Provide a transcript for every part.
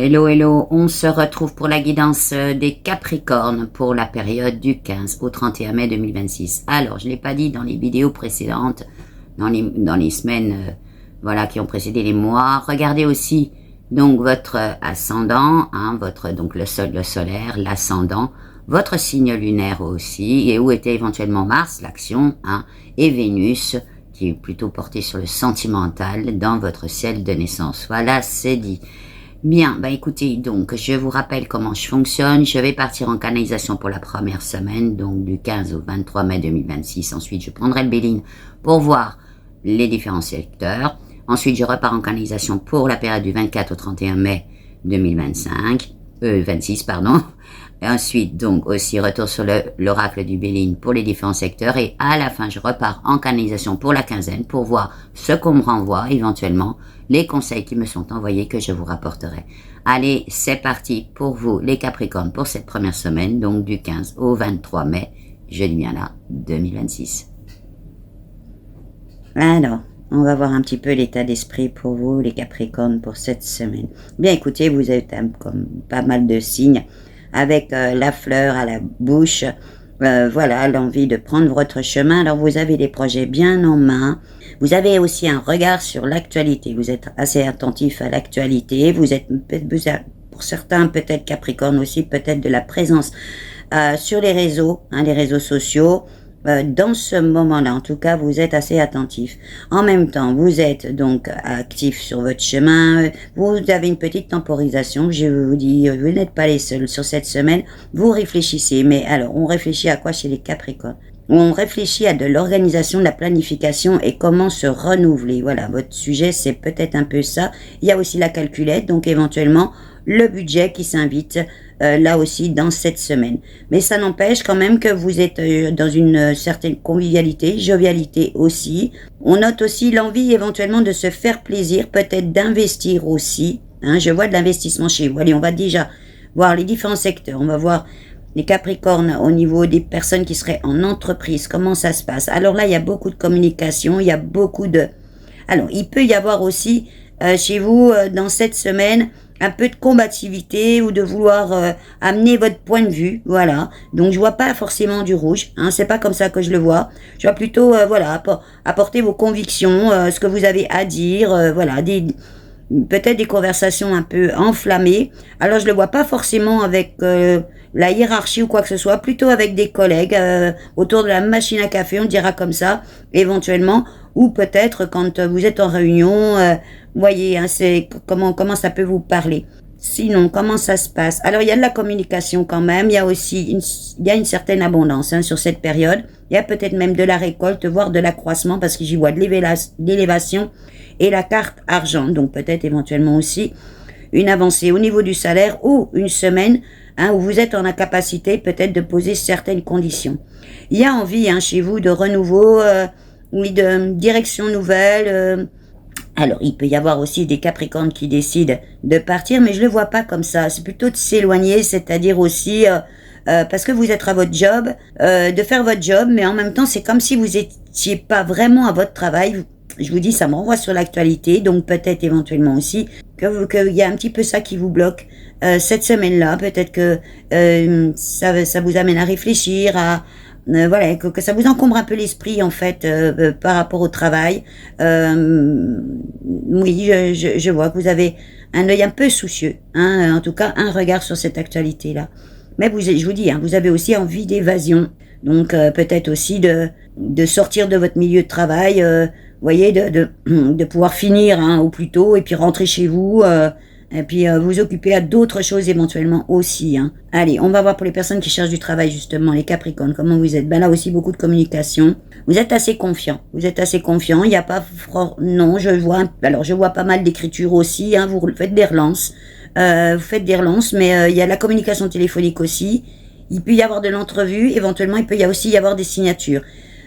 Hello, hello, on se retrouve pour la guidance des Capricornes pour la période du 15 au 31 mai 2026. Alors, je ne l'ai pas dit dans les vidéos précédentes, dans les semaines voilà, qui ont précédé les mois. Regardez aussi donc votre ascendant, donc le solaire, l'ascendant, votre signe lunaire aussi, et où était éventuellement Mars, l'action, et Vénus, qui est plutôt porté sur le sentimental dans votre ciel de naissance. Voilà, c'est dit. Bien, écoutez, donc je vous rappelle comment je fonctionne. Je vais partir en canalisation pour la première semaine, donc du 15 au 23 mai 2026. Ensuite, je prendrai le Béline pour voir les différents secteurs. Ensuite, je repars en canalisation pour la période du 24 au 31 mai 26, pardon. Et ensuite, donc, aussi, retour sur l'oracle du Béline pour les différents secteurs. Et à la fin, je repars en canalisation pour la quinzaine pour voir ce qu'on me renvoie, éventuellement, les conseils qui me sont envoyés que je vous rapporterai. Allez, c'est parti pour vous, les Capricornes, pour cette première semaine, donc du 15 au 23 mai, je dis bien là, 2026. Alors, on va voir un petit peu l'état d'esprit pour vous, les Capricornes, pour cette semaine. Bien, écoutez, vous êtes comme pas mal de signes, avec la fleur à la bouche, voilà, l'envie de prendre votre chemin. Alors, vous avez des projets bien en main. Vous avez aussi un regard sur l'actualité. Vous êtes assez attentif à l'actualité. Vous êtes, pour certains, peut-être Capricorne aussi, peut-être de la présence sur les réseaux sociaux. Dans ce moment-là, en tout cas, vous êtes assez attentif. En même temps, vous êtes donc actif sur votre chemin. Vous avez une petite temporisation. Je vous dis, vous n'êtes pas les seuls sur cette semaine. Vous réfléchissez. Mais alors, on réfléchit à quoi chez les Capricornes? On réfléchit à de l'organisation, de la planification et comment se renouveler. Voilà, votre sujet, c'est peut-être un peu ça. Il y a aussi la calculette, donc éventuellement le budget qui s'invite là aussi dans cette semaine. Mais ça n'empêche quand même que vous êtes dans une certaine convivialité, jovialité aussi. On note aussi l'envie éventuellement de se faire plaisir, peut-être d'investir aussi. Je vois de l'investissement chez vous. Allez, on va déjà voir les différents secteurs. On va voir les Capricornes au niveau des personnes qui seraient en entreprise. Comment ça se passe? Alors là, il y a beaucoup de communication, il y a beaucoup de... Alors, il peut y avoir aussi chez vous, dans cette semaine, un peu de combativité ou de vouloir amener votre point de vue, voilà. Donc je vois pas forcément du rouge, c'est pas comme ça que je le vois. Je vois plutôt, voilà, apporter vos convictions, ce que vous avez à dire, voilà, peut-être des conversations un peu enflammées. Alors je le vois pas forcément avec la hiérarchie ou quoi que ce soit, plutôt avec des collègues autour de la machine à café, on dira comme ça, éventuellement, ou peut-être quand vous êtes en réunion. Voyez, c'est comment ça peut vous parler. Sinon, comment ça se passe? Alors, il y a de la communication quand même. Il y a aussi une certaine abondance sur cette période. Il y a peut-être même de la récolte, voire de l'accroissement, parce que j'y vois de l'élévation et la carte argent. Donc, peut-être éventuellement aussi une avancée au niveau du salaire ou une semaine où vous êtes en incapacité peut-être de poser certaines conditions. Il y a envie chez vous de renouveau, oui, de direction nouvelle. Alors, il peut y avoir aussi des Capricornes qui décident de partir, mais je le vois pas comme ça. C'est plutôt de s'éloigner, c'est-à-dire aussi parce que vous êtes à votre job, de faire votre job, mais en même temps, c'est comme si vous étiez pas vraiment à votre travail. Je vous dis, ça me renvoie sur l'actualité, donc peut-être éventuellement aussi qu'il y a un petit peu ça qui vous bloque cette semaine-là. Peut-être que ça vous amène à réfléchir, voilà, que ça vous encombre un peu l'esprit en fait par rapport au travail. Oui, je vois que vous avez un œil un peu soucieux, en tout cas un regard sur cette actualité-là. Mais je vous dis, vous avez aussi envie d'évasion, donc peut-être aussi de sortir de votre milieu de travail, voyez, de pouvoir finir au plus tôt et puis rentrer chez vous. Et puis vous occuper à d'autres choses éventuellement aussi. Allez, on va voir pour les personnes qui cherchent du travail justement, les Capricornes, comment vous êtes. Là aussi beaucoup de communication. Vous êtes assez confiant. Il n'y a pas non, je vois pas mal d'écriture aussi. Vous faites des relances. Mais il y a la communication téléphonique aussi. Il peut y avoir de l'entrevue. Éventuellement, il peut aussi y avoir des signatures.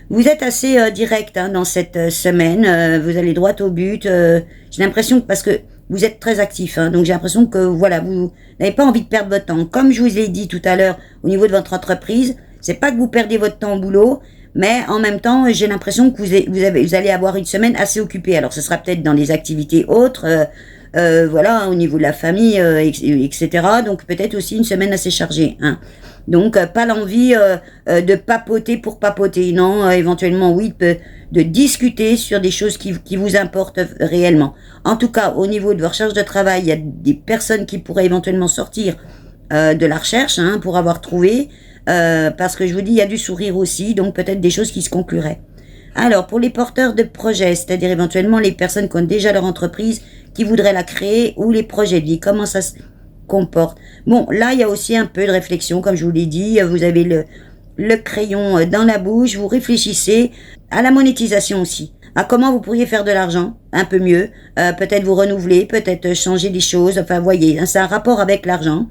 Vous êtes assez direct dans cette semaine. Vous allez droit au but. J'ai l'impression que parce que vous êtes très actif, donc j'ai l'impression que voilà, vous n'avez pas envie de perdre votre temps. Comme je vous ai dit tout à l'heure, au niveau de votre entreprise, c'est pas que vous perdez votre temps au boulot, mais en même temps, j'ai l'impression que vous allez avoir une semaine assez occupée. Alors, ce sera peut-être dans des activités autres, voilà, au niveau de la famille, etc. Donc peut-être aussi une semaine assez chargée, hein. Donc pas l'envie de papoter pour papoter, non, éventuellement oui, de discuter sur des choses qui vous importent réellement. En tout cas, au niveau de vos recherches de travail, il y a des personnes qui pourraient éventuellement sortir de la recherche, hein, pour avoir trouvé, parce que je vous dis, il y a du sourire aussi, donc peut-être des choses qui se concluraient. Alors, pour les porteurs de projets, c'est-à-dire éventuellement les personnes qui ont déjà leur entreprise, qui voudraient la créer, ou les projets de vie, comment ça se comporte? Bon, là, il y a aussi un peu de réflexion, comme je vous l'ai dit, vous avez le crayon dans la bouche, vous réfléchissez à la monétisation aussi, à comment vous pourriez faire de l'argent un peu mieux, peut-être vous renouveler, peut-être changer des choses, enfin, vous voyez, hein, c'est un rapport avec l'argent.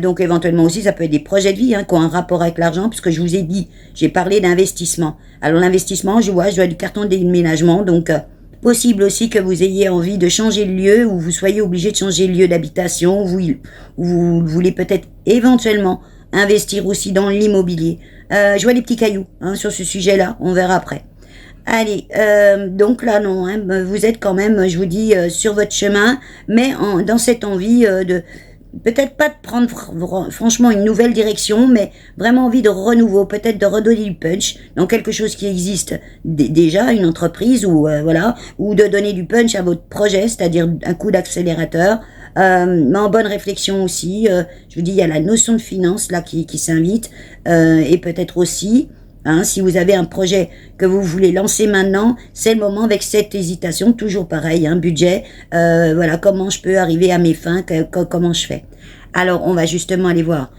Donc éventuellement aussi, ça peut être des projets de vie, hein, qui ont un rapport avec l'argent, puisque je vous ai dit, j'ai parlé d'investissement. Alors l'investissement, je vois du carton de déménagement, donc possible aussi que vous ayez envie de changer de lieu, ou vous soyez obligé de changer de lieu d'habitation, ou vous voulez peut-être éventuellement investir aussi dans l'immobilier. Je vois des petits cailloux, hein, sur ce sujet-là, on verra après. Allez, donc là non, hein, vous êtes quand même, je vous dis, sur votre chemin, mais dans cette envie de peut-être pas de prendre franchement une nouvelle direction, mais vraiment envie de renouveau, peut-être de redonner du punch dans quelque chose qui existe déjà, une entreprise, ou voilà, ou de donner du punch à votre projet, c'est-à-dire un coup d'accélérateur, mais en bonne réflexion aussi. Je vous dis, il y a la notion de finance là qui s'invite, et peut-être aussi, hein, si vous avez un projet que vous voulez lancer maintenant, c'est le moment avec cette hésitation, toujours pareil, hein, budget, voilà, comment je peux arriver à mes fins, comment je fais. Alors, on va justement aller voir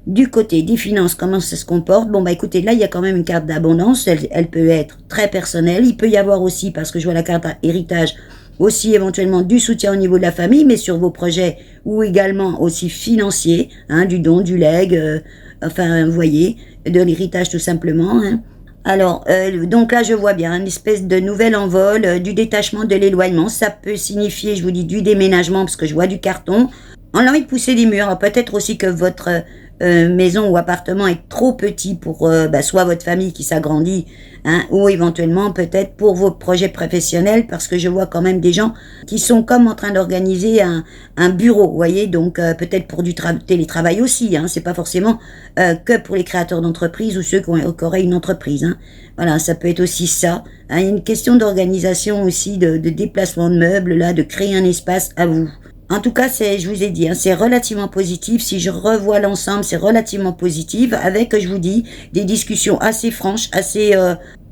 du côté des finances, comment ça se comporte. Bon, bah écoutez, là, il y a quand même une carte d'abondance, elle peut être très personnelle, il peut y avoir aussi, parce que je vois la carte à héritage, aussi éventuellement du soutien au niveau de la famille, mais sur vos projets, ou également aussi financier, hein, du don, du leg, enfin, vous voyez, de l'héritage tout simplement, hein. Alors, donc là, je vois bien une espèce de nouvel envol, du détachement, de l'éloignement. Ça peut signifier, je vous dis, du déménagement, parce que je vois du carton. On a envie de pousser des murs. Alors, peut-être aussi que votre maison ou appartement est trop petit pour soit votre famille qui s'agrandit, hein, ou éventuellement peut-être pour vos projets professionnels, parce que je vois quand même des gens qui sont comme en train d'organiser un bureau, vous voyez, donc peut-être pour du télétravail aussi, hein, c'est pas forcément que pour les créateurs d'entreprises ou ceux qui auraient une entreprise, hein. Voilà, ça peut être aussi ça, hein, il y a une question d'organisation aussi, de déplacement de meubles, là, de créer un espace à vous. En tout cas, je vous ai dit, hein, c'est relativement positif. Si je revois l'ensemble, c'est relativement positif, avec, je vous dis, des discussions assez franches, assez,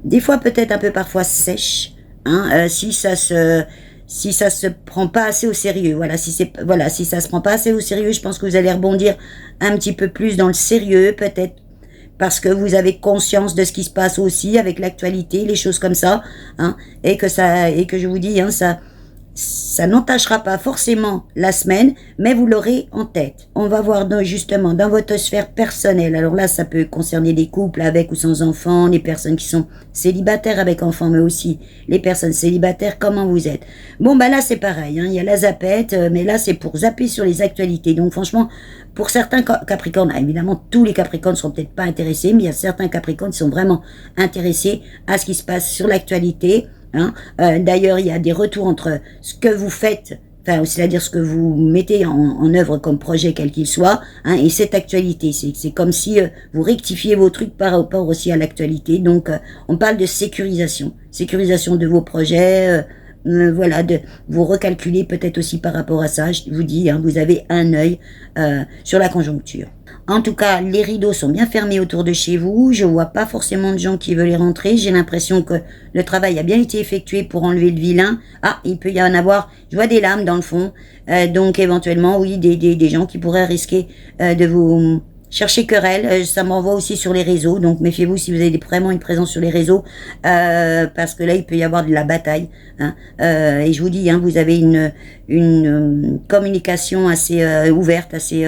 des fois peut-être un peu parfois sèches, hein, si ça se prend pas assez au sérieux. Voilà, si ça se prend pas assez au sérieux, je pense que vous allez rebondir un petit peu plus dans le sérieux, peut-être parce que vous avez conscience de ce qui se passe aussi avec l'actualité, les choses comme ça, hein, et que je vous dis, hein, ça n'entachera pas forcément la semaine, mais vous l'aurez en tête. On va voir justement dans votre sphère personnelle. Alors là, ça peut concerner des couples avec ou sans enfants, les personnes qui sont célibataires avec enfants, mais aussi les personnes célibataires, comment vous êtes. Bon, bah là, c'est pareil, hein, il y a la zappette, mais là, c'est pour zapper sur les actualités. Donc franchement, pour certains Capricornes, évidemment, tous les Capricornes ne seront peut-être pas intéressés, mais il y a certains Capricornes qui sont vraiment intéressés à ce qui se passe sur l'actualité. Hein. D'ailleurs, il y a des retours entre ce que vous faites, enfin, c'est-à-dire ce que vous mettez en œuvre comme projet, quel qu'il soit, hein, et cette actualité. C'est comme si vous rectifiez vos trucs par rapport aussi à l'actualité. Donc, on parle de sécurisation de vos projets, voilà, de vous recalculer peut-être aussi par rapport à ça. Je vous dis, hein, vous avez un œil sur la conjoncture. En tout cas, les rideaux sont bien fermés autour de chez vous. Je vois pas forcément de gens qui veulent y rentrer. J'ai l'impression que le travail a bien été effectué pour enlever le vilain. Ah, il peut y en avoir. Je vois des lames dans le fond. Donc éventuellement, oui, des gens qui pourraient risquer de vous chercher querelle. Ça m'envoie aussi sur les réseaux. Donc méfiez-vous si vous avez vraiment une présence sur les réseaux, parce que là, il peut y avoir de la bataille. Hein. Et je vous dis, hein, vous avez une communication assez ouverte, assez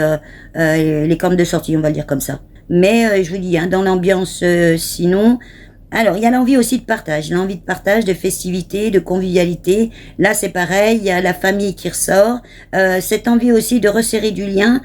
les cornes de sortie, on va le dire comme ça. Mais je vous dis, hein, dans l'ambiance, sinon, alors il y a l'envie aussi de partage, de festivité, de convivialité. Là, c'est pareil, il y a la famille qui ressort, cette envie aussi de resserrer du lien,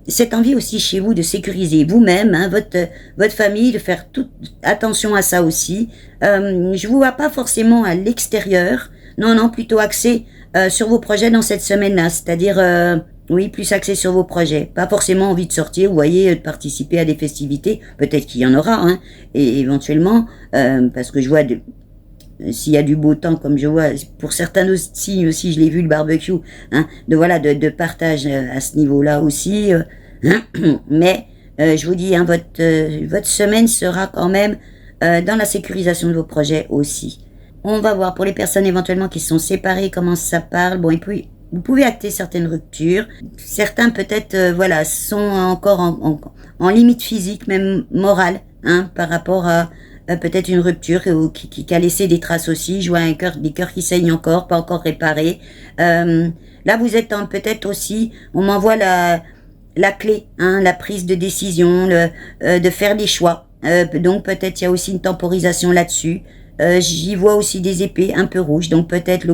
cette envie aussi chez vous de sécuriser vous-même, hein, votre famille, de faire toute attention à ça aussi. Je vous vois pas forcément à l'extérieur, Non, non, plutôt axé sur vos projets dans cette semaine-là, c'est-à-dire, oui, plus axé sur vos projets. Pas forcément envie de sortir, vous voyez, de participer à des festivités, peut-être qu'il y en aura, hein, et éventuellement, parce que je vois s'il y a du beau temps, comme je vois, pour certains aussi je l'ai vu, le barbecue, hein, de partage à ce niveau-là aussi, mais je vous dis, hein, votre semaine sera quand même dans la sécurisation de vos projets aussi. On va voir pour les personnes éventuellement qui sont séparées, comment ça parle. Bon, et puis, vous pouvez acter certaines ruptures. Certains peut-être, sont encore en limite physique, même morale, hein, par rapport à peut-être une rupture qui a laissé des traces aussi. Je vois des cœurs qui saignent encore, pas encore réparés. Là, vous êtes peut-être aussi, on m'envoie la clé, hein, la prise de décision, de faire des choix. Donc peut-être il y a aussi une temporisation là-dessus. J'y vois aussi des épées un peu rouges, donc peut-être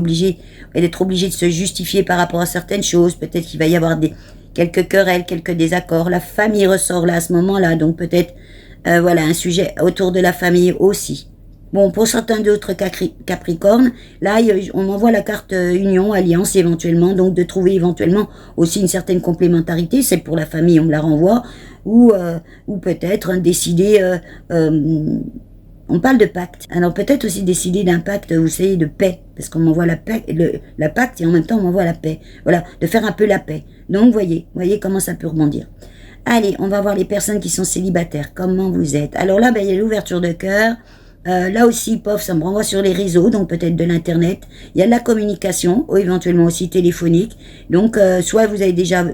d'être obligé de se justifier par rapport à certaines choses. Peut-être qu'il va y avoir quelques querelles, quelques désaccords. La famille ressort là à ce moment-là, donc peut-être un sujet autour de la famille aussi. Bon, pour certains d'autres Capricornes, là, on m'envoie la carte union, alliance éventuellement, donc de trouver éventuellement aussi une certaine complémentarité. C'est pour la famille, on me la renvoie, ou peut-être décider. On parle de pacte. Alors peut-être aussi décider d'un pacte, vous savez, de paix, parce qu'on m'envoie la pacte et en même temps on m'envoie la paix. Voilà, de faire un peu la paix. Donc voyez comment ça peut rebondir. Allez, on va voir les personnes qui sont célibataires. Comment vous êtes? Alors là, il y a l'ouverture de cœur. Là aussi, ça me renvoie sur les réseaux, donc peut-être de l'internet. Il y a de la communication, ou éventuellement aussi téléphonique. Donc soit vous avez déjà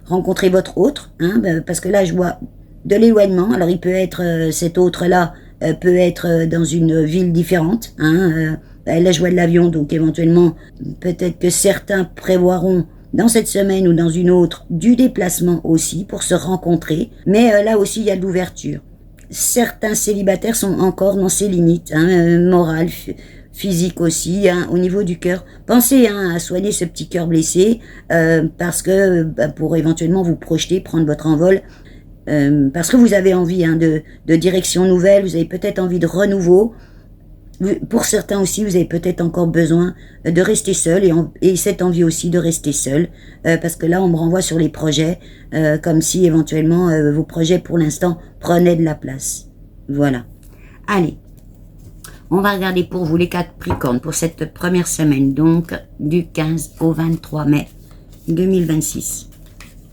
rencontré votre autre, hein, parce que là je vois de l'éloignement. Alors il peut être cet autre-là. Peut être dans une ville différente. Hein, là, je vois de l'avion, donc éventuellement, peut-être que certains prévoiront dans cette semaine ou dans une autre du déplacement aussi pour se rencontrer. Mais là aussi, il y a de l'ouverture. Certains célibataires sont encore dans ces limites, hein, morales, physiques aussi, hein, au niveau du cœur. Pensez à soigner ce petit cœur blessé parce que pour éventuellement vous projeter, prendre votre envol. Parce que vous avez envie de direction nouvelle, vous avez peut-être envie de renouveau. Pour certains aussi, vous avez peut-être encore besoin de rester seul et cette envie aussi de rester seul, parce que là, on me renvoie sur les projets, comme si éventuellement vos projets pour l'instant prenaient de la place. Voilà. Allez, on va regarder pour vous les Capricornes pour cette première semaine, donc du 15 au 23 mai 2026.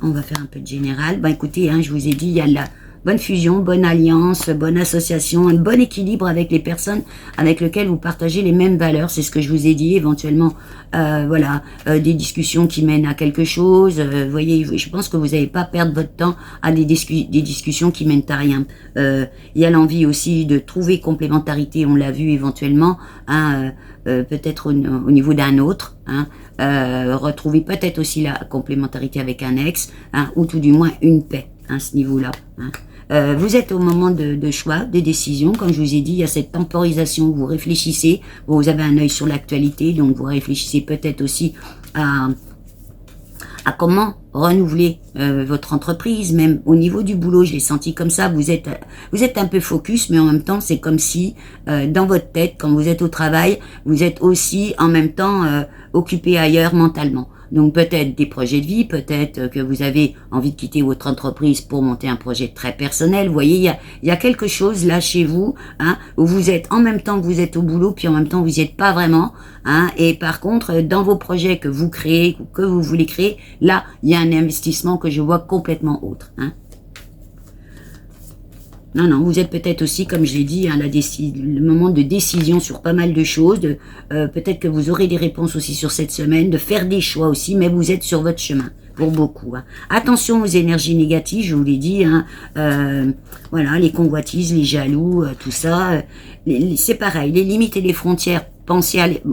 On va faire un peu de général. Écoutez, hein, je vous ai dit, il y a de la bonne fusion, bonne alliance, bonne association, un bon équilibre avec les personnes avec lesquelles vous partagez les mêmes valeurs. C'est ce que je vous ai dit. Éventuellement, des discussions qui mènent à quelque chose. Voyez, je pense que vous n'allez pas perdre votre temps à des discussions qui mènent à rien. Il y a l'envie aussi de trouver complémentarité. On l'a vu éventuellement, hein, peut-être au niveau d'un autre. Hein, retrouver peut-être aussi la complémentarité avec un ex, hein, ou tout du moins une paix à ce niveau-là. Hein. Vous êtes au moment de choix, de décision, comme je vous ai dit, il y a cette temporisation où vous réfléchissez, vous avez un œil sur l'actualité, donc vous réfléchissez peut-être aussi à comment renouveler votre entreprise, même au niveau du boulot, je l'ai senti comme ça, vous êtes un peu focus, mais en même temps, c'est comme si dans votre tête, quand vous êtes au travail, vous êtes aussi en même temps occupé ailleurs mentalement. Donc peut-être des projets de vie, peut-être que vous avez envie de quitter votre entreprise pour monter un projet très personnel. Vous voyez, il y a quelque chose là chez vous, hein, où vous êtes en même temps que vous êtes au boulot, puis en même temps vous n'y êtes pas vraiment. Hein, et par contre, dans vos projets que vous créez, que vous voulez créer, là, il y a un investissement que je vois complètement autre. Hein. Non, vous êtes peut-être aussi, comme je l'ai dit, hein, le moment de décision sur pas mal de choses. Peut-être que vous aurez des réponses aussi sur cette semaine, de faire des choix aussi, mais vous êtes sur votre chemin, pour beaucoup. Hein. Attention aux énergies négatives, je vous l'ai dit. Hein, les convoitises, les jaloux, tout ça. C'est pareil, les limites et les frontières.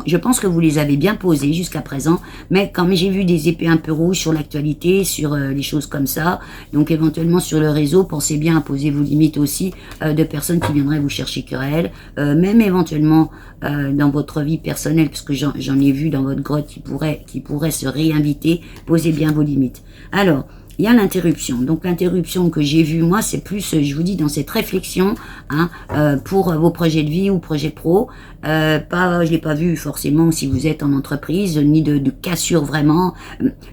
Je pense que vous les avez bien posées jusqu'à présent, mais quand j'ai vu des épées un peu rouges sur l'actualité, sur les choses comme ça, donc éventuellement sur le réseau, pensez bien à poser vos limites aussi de personnes qui viendraient vous chercher querelle, même éventuellement dans votre vie personnelle, parce que j'en ai vu dans votre grotte qui pourrait se réinviter, posez bien vos limites. Alors, il y a l'interruption. Donc l'interruption que j'ai vue, moi, c'est plus, je vous dis, dans cette réflexion pour vos projets de vie ou projets pro. Je l'ai pas vu forcément si vous êtes en entreprise, ni de cassure vraiment.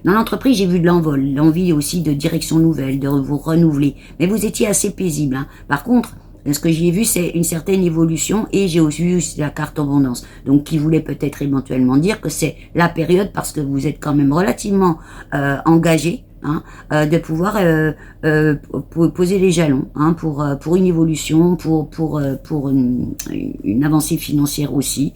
Dans l'entreprise, j'ai vu de l'envol, l'envie aussi de direction nouvelle, de vous renouveler. Mais vous étiez assez paisible. Par contre, ce que j'ai vu, c'est une certaine évolution et j'ai aussi vu la carte abondance. Donc, qui voulait peut-être éventuellement dire que c'est la période, parce que vous êtes quand même relativement engagé, de pouvoir poser les jalons pour une évolution, pour une avancée financière aussi.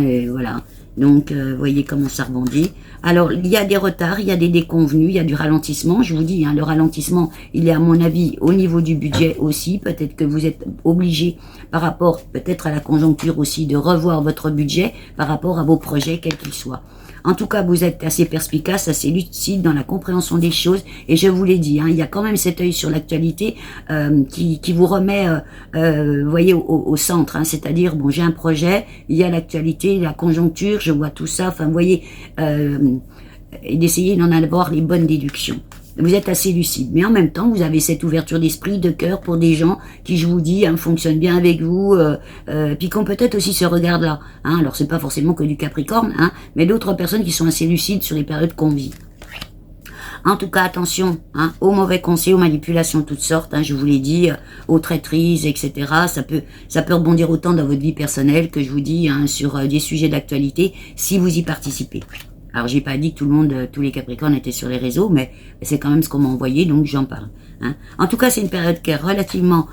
Et voilà. Donc, voyez comment ça rebondit. Alors, il y a des retards, il y a des déconvenus, il y a du ralentissement. Je vous dis, le ralentissement, il est à mon avis au niveau du budget aussi. Peut-être que vous êtes obligé, par rapport peut-être à la conjoncture aussi, de revoir votre budget par rapport à vos projets, quels qu'ils soient. En tout cas, vous êtes assez perspicace, assez lucide dans la compréhension des choses. Et je vous l'ai dit, il y a quand même cet œil sur l'actualité qui vous remet, voyez, au centre. C'est-à-dire, bon, j'ai un projet, il y a l'actualité, la conjoncture, je vois tout ça. Enfin, vous voyez, et d'essayer d'en avoir les bonnes déductions. Vous êtes assez lucide, mais en même temps, vous avez cette ouverture d'esprit, de cœur pour des gens qui, je vous dis, fonctionnent bien avec vous, puis qui ont peut-être aussi ce regard-là. Alors, c'est pas forcément que du Capricorne, mais d'autres personnes qui sont assez lucides sur les périodes qu'on vit. En tout cas, attention aux mauvais conseils, aux manipulations de toutes sortes. Je vous l'ai dit, aux traîtrises, etc. Ça peut rebondir autant dans votre vie personnelle que je vous dis sur des sujets d'actualité si vous y participez. Alors, j'ai pas dit que tout le monde, tous les Capricornes étaient sur les réseaux, mais c'est quand même ce qu'on m'a envoyé, donc j'en parle. En tout cas, c'est une période qui est relativement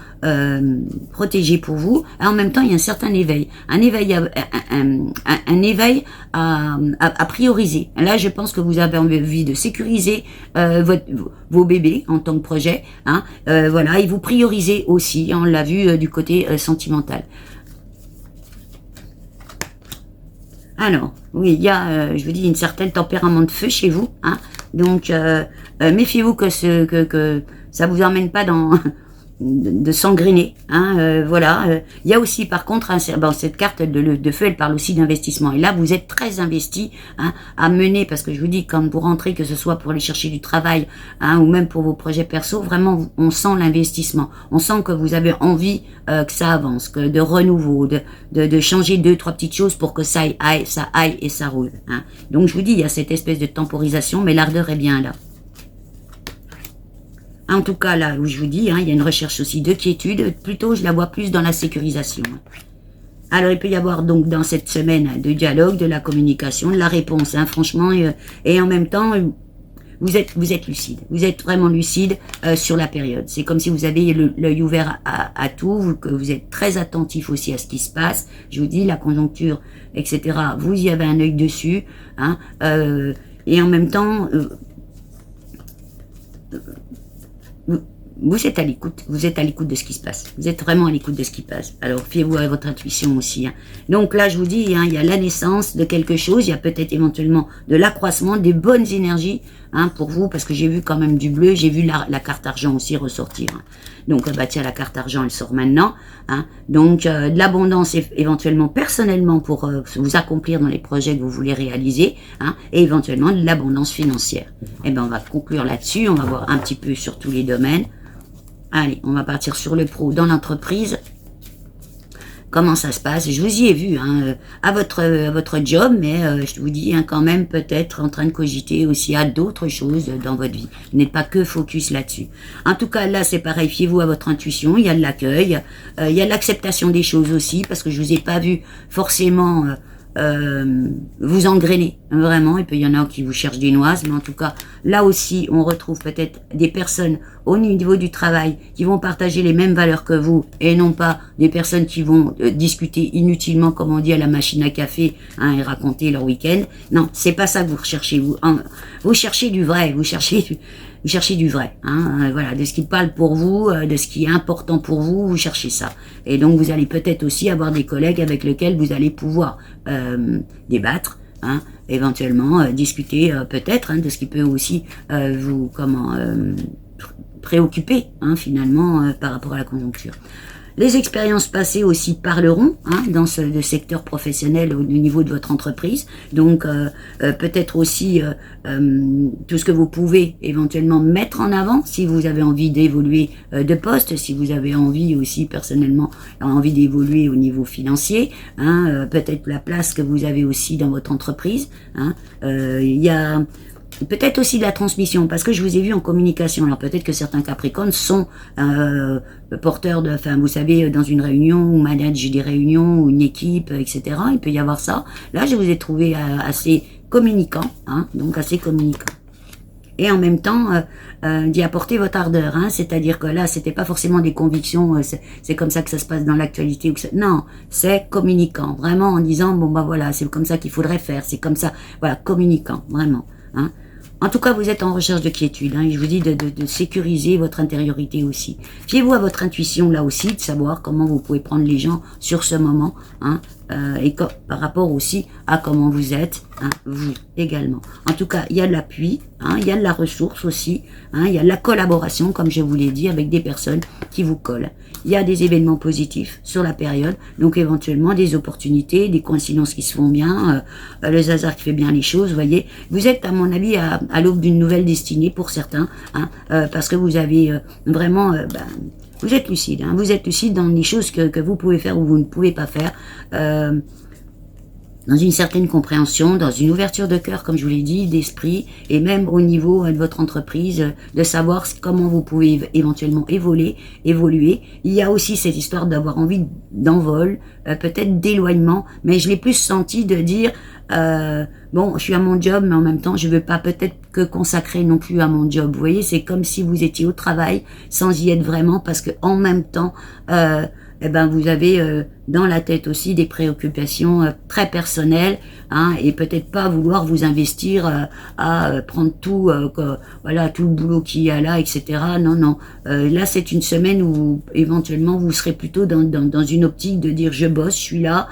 protégée pour vous. Et en même temps, il y a un certain éveil. Un éveil à prioriser. Là, je pense que vous avez envie de sécuriser vos bébés en tant que projet. Voilà, et vous priorisez aussi, on l'a vu du côté sentimental. Alors, oui, il y a, je vous dis, une certaine tempérament de feu chez vous, donc méfiez-vous que ça vous emmène pas dans de s'engrainer, voilà. Il y a aussi, par contre, cette carte de feu, elle parle aussi d'investissement. Et là, vous êtes très investi à mener, parce que je vous dis, quand vous rentrez, que ce soit pour aller chercher du travail, ou même pour vos projets perso, vraiment, on sent l'investissement. On sent que vous avez envie que ça avance, que de renouveau, de changer 2-3 petites choses pour que ça aille et ça roule. Donc, je vous dis, il y a cette espèce de temporisation, mais l'ardeur est bien là. En tout cas, là où je vous dis, il y a une recherche aussi de quiétude. Plutôt, je la vois plus dans la sécurisation. Alors, il peut y avoir donc dans cette semaine de dialogue, de la communication, de la réponse, franchement. Et en même temps, vous êtes lucide. Vous êtes vraiment lucide sur la période. C'est comme si vous avez l'œil ouvert à tout, que vous êtes très attentif aussi à ce qui se passe. Je vous dis, la conjoncture, etc. Vous y avez un œil dessus. Et en même temps... vous êtes à l'écoute de ce qui se passe. Vous êtes vraiment à l'écoute de ce qui passe. Alors, fiez-vous à votre intuition aussi. Donc là, je vous dis, il y a la naissance de quelque chose, il y a peut-être éventuellement de l'accroissement, des bonnes énergies pour vous, parce que j'ai vu quand même du bleu, j'ai vu la carte argent aussi ressortir. Donc, tiens, la carte argent, elle sort maintenant. Donc, de l'abondance éventuellement personnellement pour vous accomplir dans les projets que vous voulez réaliser, et éventuellement de l'abondance financière. Et on va conclure là-dessus, on va voir un petit peu sur tous les domaines. Allez, on va partir sur le pro dans l'entreprise. Comment ça se passe? Je vous y ai vu à votre job, mais je vous dis quand même peut-être en train de cogiter aussi à d'autres choses dans votre vie. Vous n'êtes pas que focus là-dessus. En tout cas, là, c'est pareil. Fiez-vous à votre intuition. Il y a de l'accueil. Il y a de l'acceptation des choses aussi, parce que je vous ai pas vu forcément... vous engrainer, vraiment. Et puis il y en a qui vous cherchent des noises, mais en tout cas là aussi on retrouve peut-être des personnes au niveau du travail qui vont partager les mêmes valeurs que vous, et non pas des personnes qui vont discuter inutilement, comme on dit, à la machine à café, et raconter leur week-end. Non, c'est pas ça que vous recherchez. Vous cherchez du vrai, vous cherchez du vrai, voilà, de ce qui parle pour vous, de ce qui est important pour vous, vous cherchez ça. Et donc vous allez peut-être aussi avoir des collègues avec lesquels vous allez pouvoir débattre, éventuellement discuter peut-être de ce qui peut aussi vous préoccuper finalement par rapport à la conjoncture. Les expériences passées aussi parleront dans le secteur professionnel au niveau de votre entreprise. Donc peut-être aussi tout ce que vous pouvez éventuellement mettre en avant si vous avez envie d'évoluer de poste, si vous avez envie aussi personnellement envie d'évoluer au niveau financier, peut-être la place que vous avez aussi dans votre entreprise. Il y a peut-être aussi de la transmission, parce que je vous ai vu en communication. Alors peut-être que certains Capricornes sont porteurs de, enfin vous savez, dans une réunion ou managent des réunions ou une équipe, etc. Il peut y avoir ça. Là, je vous ai trouvé assez communicant, donc assez communicant. Et en même temps, d'y apporter votre ardeur, c'est-à-dire que là, c'était pas forcément des convictions, c'est comme ça que ça se passe dans l'actualité, ou non, c'est communicant, vraiment en disant, bon bah voilà, c'est comme ça qu'il faudrait faire, c'est comme ça, voilà, communicant, vraiment. En tout cas, vous êtes en recherche de quiétude. Et je vous dis de sécuriser votre intériorité aussi. Fiez-vous à votre intuition là aussi, de savoir comment vous pouvez prendre les gens sur ce moment, et par rapport aussi à comment vous êtes, vous également. En tout cas, il y a de l'appui, il y a de la ressource aussi, il y a de la collaboration, comme je vous l'ai dit, avec des personnes qui vous collent. Il y a des événements positifs sur la période, donc éventuellement des opportunités, des coïncidences qui se font bien, le hasard qui fait bien les choses, vous voyez. Vous êtes, à mon avis, à l'aube d'une nouvelle destinée pour certains, parce que vous avez vraiment... vous êtes lucide, vous êtes lucide dans les choses que vous pouvez faire ou vous ne pouvez pas faire, dans une certaine compréhension, dans une ouverture de cœur, comme je vous l'ai dit, d'esprit, et même au niveau de votre entreprise, de savoir comment vous pouvez éventuellement évoluer. Il y a aussi cette histoire d'avoir envie d'envol, peut-être d'éloignement, mais je l'ai plus senti de dire, bon, je suis à mon job, mais en même temps, je veux pas peut-être que consacrer non plus à mon job. Vous voyez, c'est comme si vous étiez au travail sans y être vraiment, parce que en même temps, vous avez dans la tête aussi des préoccupations très personnelles, et peut-être pas vouloir vous investir à prendre tout, voilà, tout le boulot qu'il y a là, etc. Non. Là, c'est une semaine où éventuellement vous serez plutôt dans une optique de dire je bosse, je suis là,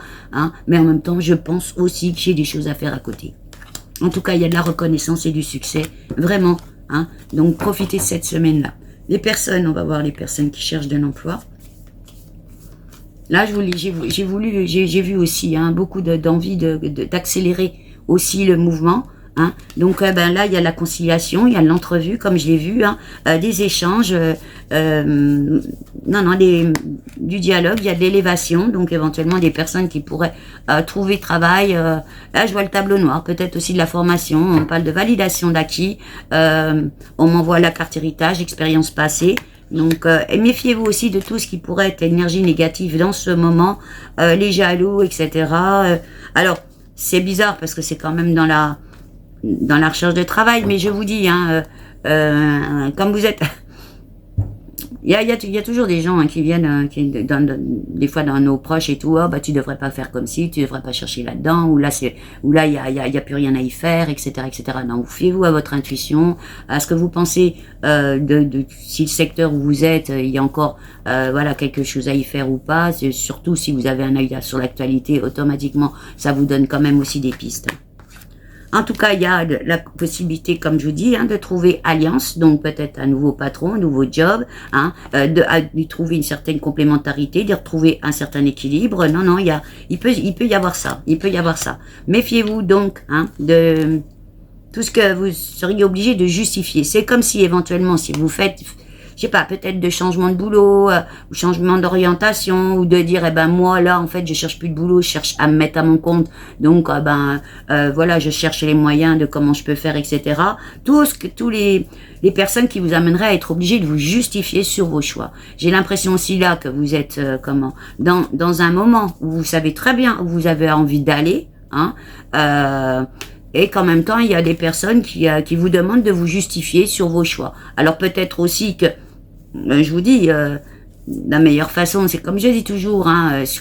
mais en même temps, je pense aussi que j'ai des choses à faire à côté. En tout cas, il y a de la reconnaissance et du succès, vraiment. Donc, profitez de cette semaine-là. Les personnes, on va voir les personnes qui cherchent de l'emploi. Là, j'ai vu aussi beaucoup d'envie d'accélérer aussi le mouvement. Donc là, il y a la conciliation, il y a l'entrevue, comme je l'ai vu, des échanges, du dialogue, il y a de l'élévation, donc éventuellement des personnes qui pourraient trouver travail. Là, je vois le tableau noir, peut-être aussi de la formation, on parle de validation d'acquis, on m'envoie la carte héritage, expérience passée. Donc, méfiez-vous aussi de tout ce qui pourrait être énergie négative dans ce moment, les jaloux, etc. Alors, c'est bizarre parce que c'est quand même dans la recherche de travail, mais je vous dis, comme vous êtes... Il y a toujours des gens qui viennent, des fois dans nos proches et tout, tu devrais pas faire comme si, tu devrais pas chercher là-dedans, ou là il y a plus rien à y faire, etc., etc. Non, fiez-vous à votre intuition, à ce que vous pensez si le secteur où vous êtes, il y a encore quelque chose à y faire ou pas. Surtout si vous avez un œil sur l'actualité, automatiquement ça vous donne quand même aussi des pistes. En tout cas, il y a la possibilité, comme je vous dis, de trouver alliance, donc peut-être un nouveau patron, un nouveau job, de trouver une certaine complémentarité, de retrouver un certain équilibre. Non, il peut y avoir ça. Méfiez-vous donc de tout ce que vous seriez obligé de justifier. C'est comme si éventuellement, si vous faites, je sais pas, peut-être de changement de boulot, ou changement d'orientation, ou de dire, moi, là, en fait, je cherche plus de boulot, je cherche à me mettre à mon compte, donc, je cherche les moyens de comment je peux faire, etc. Tous les personnes qui vous amèneraient à être obligés de vous justifier sur vos choix. J'ai l'impression aussi là que vous êtes, dans un moment où vous savez très bien où vous avez envie d'aller, et qu'en même temps, il y a des personnes qui vous demandent de vous justifier sur vos choix. Alors peut-être aussi que, je vous dis, la meilleure façon, c'est comme je dis toujours,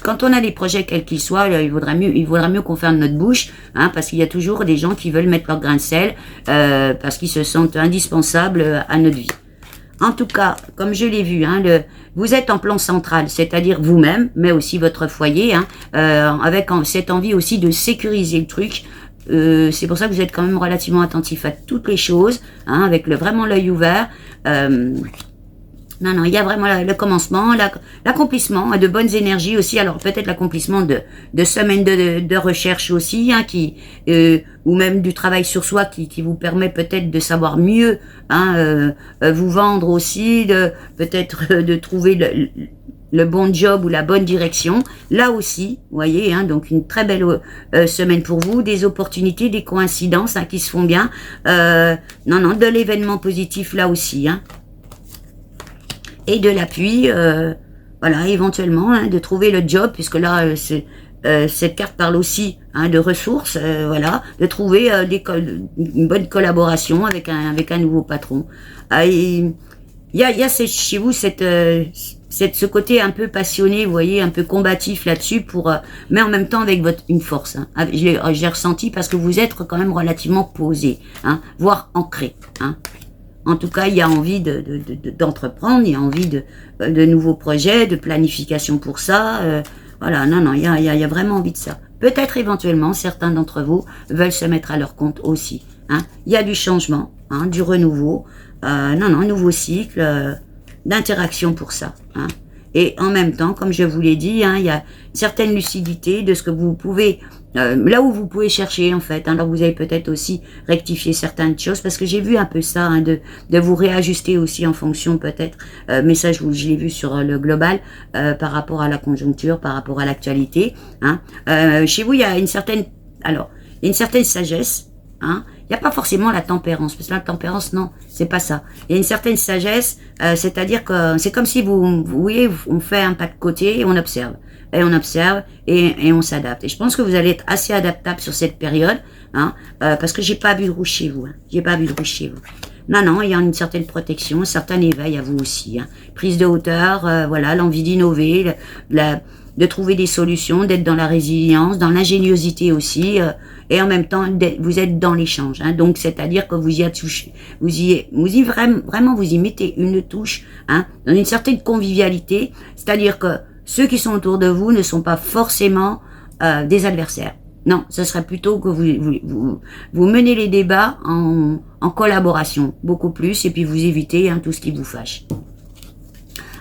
quand on a des projets quels qu'ils soient, il vaudrait mieux qu'on ferme notre bouche, parce qu'il y a toujours des gens qui veulent mettre leur grain de sel, parce qu'ils se sentent indispensables à notre vie. En tout cas, comme je l'ai vu, vous êtes en plan central, c'est-à-dire vous-même, mais aussi votre foyer, avec cette envie aussi de sécuriser le truc. C'est pour ça que vous êtes quand même relativement attentif à toutes les choses, avec vraiment l'œil ouvert. Non, non, il y a vraiment le commencement, l'accomplissement, de bonnes énergies aussi. Alors peut-être l'accomplissement de semaines de recherche aussi, hein, ou même du travail sur soi qui vous permet peut-être de savoir mieux, hein, vous vendre aussi, peut-être de trouver le bon job ou la bonne direction. Là aussi, vous voyez, hein, donc une très belle semaine pour vous, des opportunités, des coïncidences, hein, qui se font bien. Non, non, de l'événement positif là aussi, hein. Et de l'appui, voilà, éventuellement, hein, de trouver le job, puisque là, cette carte parle aussi, hein, de ressources, voilà, de trouver une bonne collaboration avec un nouveau patron. Il y a chez vous ce côté un peu passionné, vous voyez, un peu combatif là-dessus, mais en même temps avec une force. Hein. J'ai ressenti parce que vous êtes quand même relativement posé, hein, voire ancré, hein. En tout cas, il y a envie d'entreprendre, il y a envie de nouveaux projets, de planification pour ça. Voilà, non, non, il y a vraiment envie de ça. Peut-être éventuellement, certains d'entre vous veulent se mettre à leur compte aussi. Hein. Il y a du changement, hein, du renouveau, non, non, un nouveau cycle d'interaction pour ça. Hein. Et en même temps, comme je vous l'ai dit, hein, il y a une certaine lucidité de ce que vous pouvez... là où vous pouvez chercher en fait, hein, alors vous avez peut-être aussi rectifié certaines choses, parce que j'ai vu un peu ça, hein, de vous réajuster aussi en fonction peut-être, mais ça je l'ai vu sur le global, par rapport à la conjoncture, par rapport à l'actualité, hein. Chez vous il y a une certaine, alors il y a une certaine sagesse, hein. Il n'y a pas forcément la tempérance, parce que la tempérance, non, c'est pas ça. Il y a une certaine sagesse, c'est-à-dire que c'est comme si vous voyez, on fait un pas de côté et on observe. Et on observe et on s'adapte. Et je pense que vous allez être assez adaptable sur cette période, hein, parce que j'ai pas vu de rouge chez vous. Hein, j'ai pas vu de rouge chez vous. Non, non, il y a une certaine protection, un certain éveil à vous aussi. Hein. Prise de hauteur, voilà, l'envie d'innover, de trouver des solutions, d'être dans la résilience, dans l'ingéniosité aussi, et en même temps, vous êtes dans l'échange. Hein, donc, c'est-à-dire que vous y touché, vraiment, vous y mettez une touche, hein, dans une certaine convivialité, c'est-à-dire que ceux qui sont autour de vous ne sont pas forcément des adversaires. Non, ce serait plutôt que vous menez les débats en collaboration, beaucoup plus, et puis vous évitez, hein, tout ce qui vous fâche.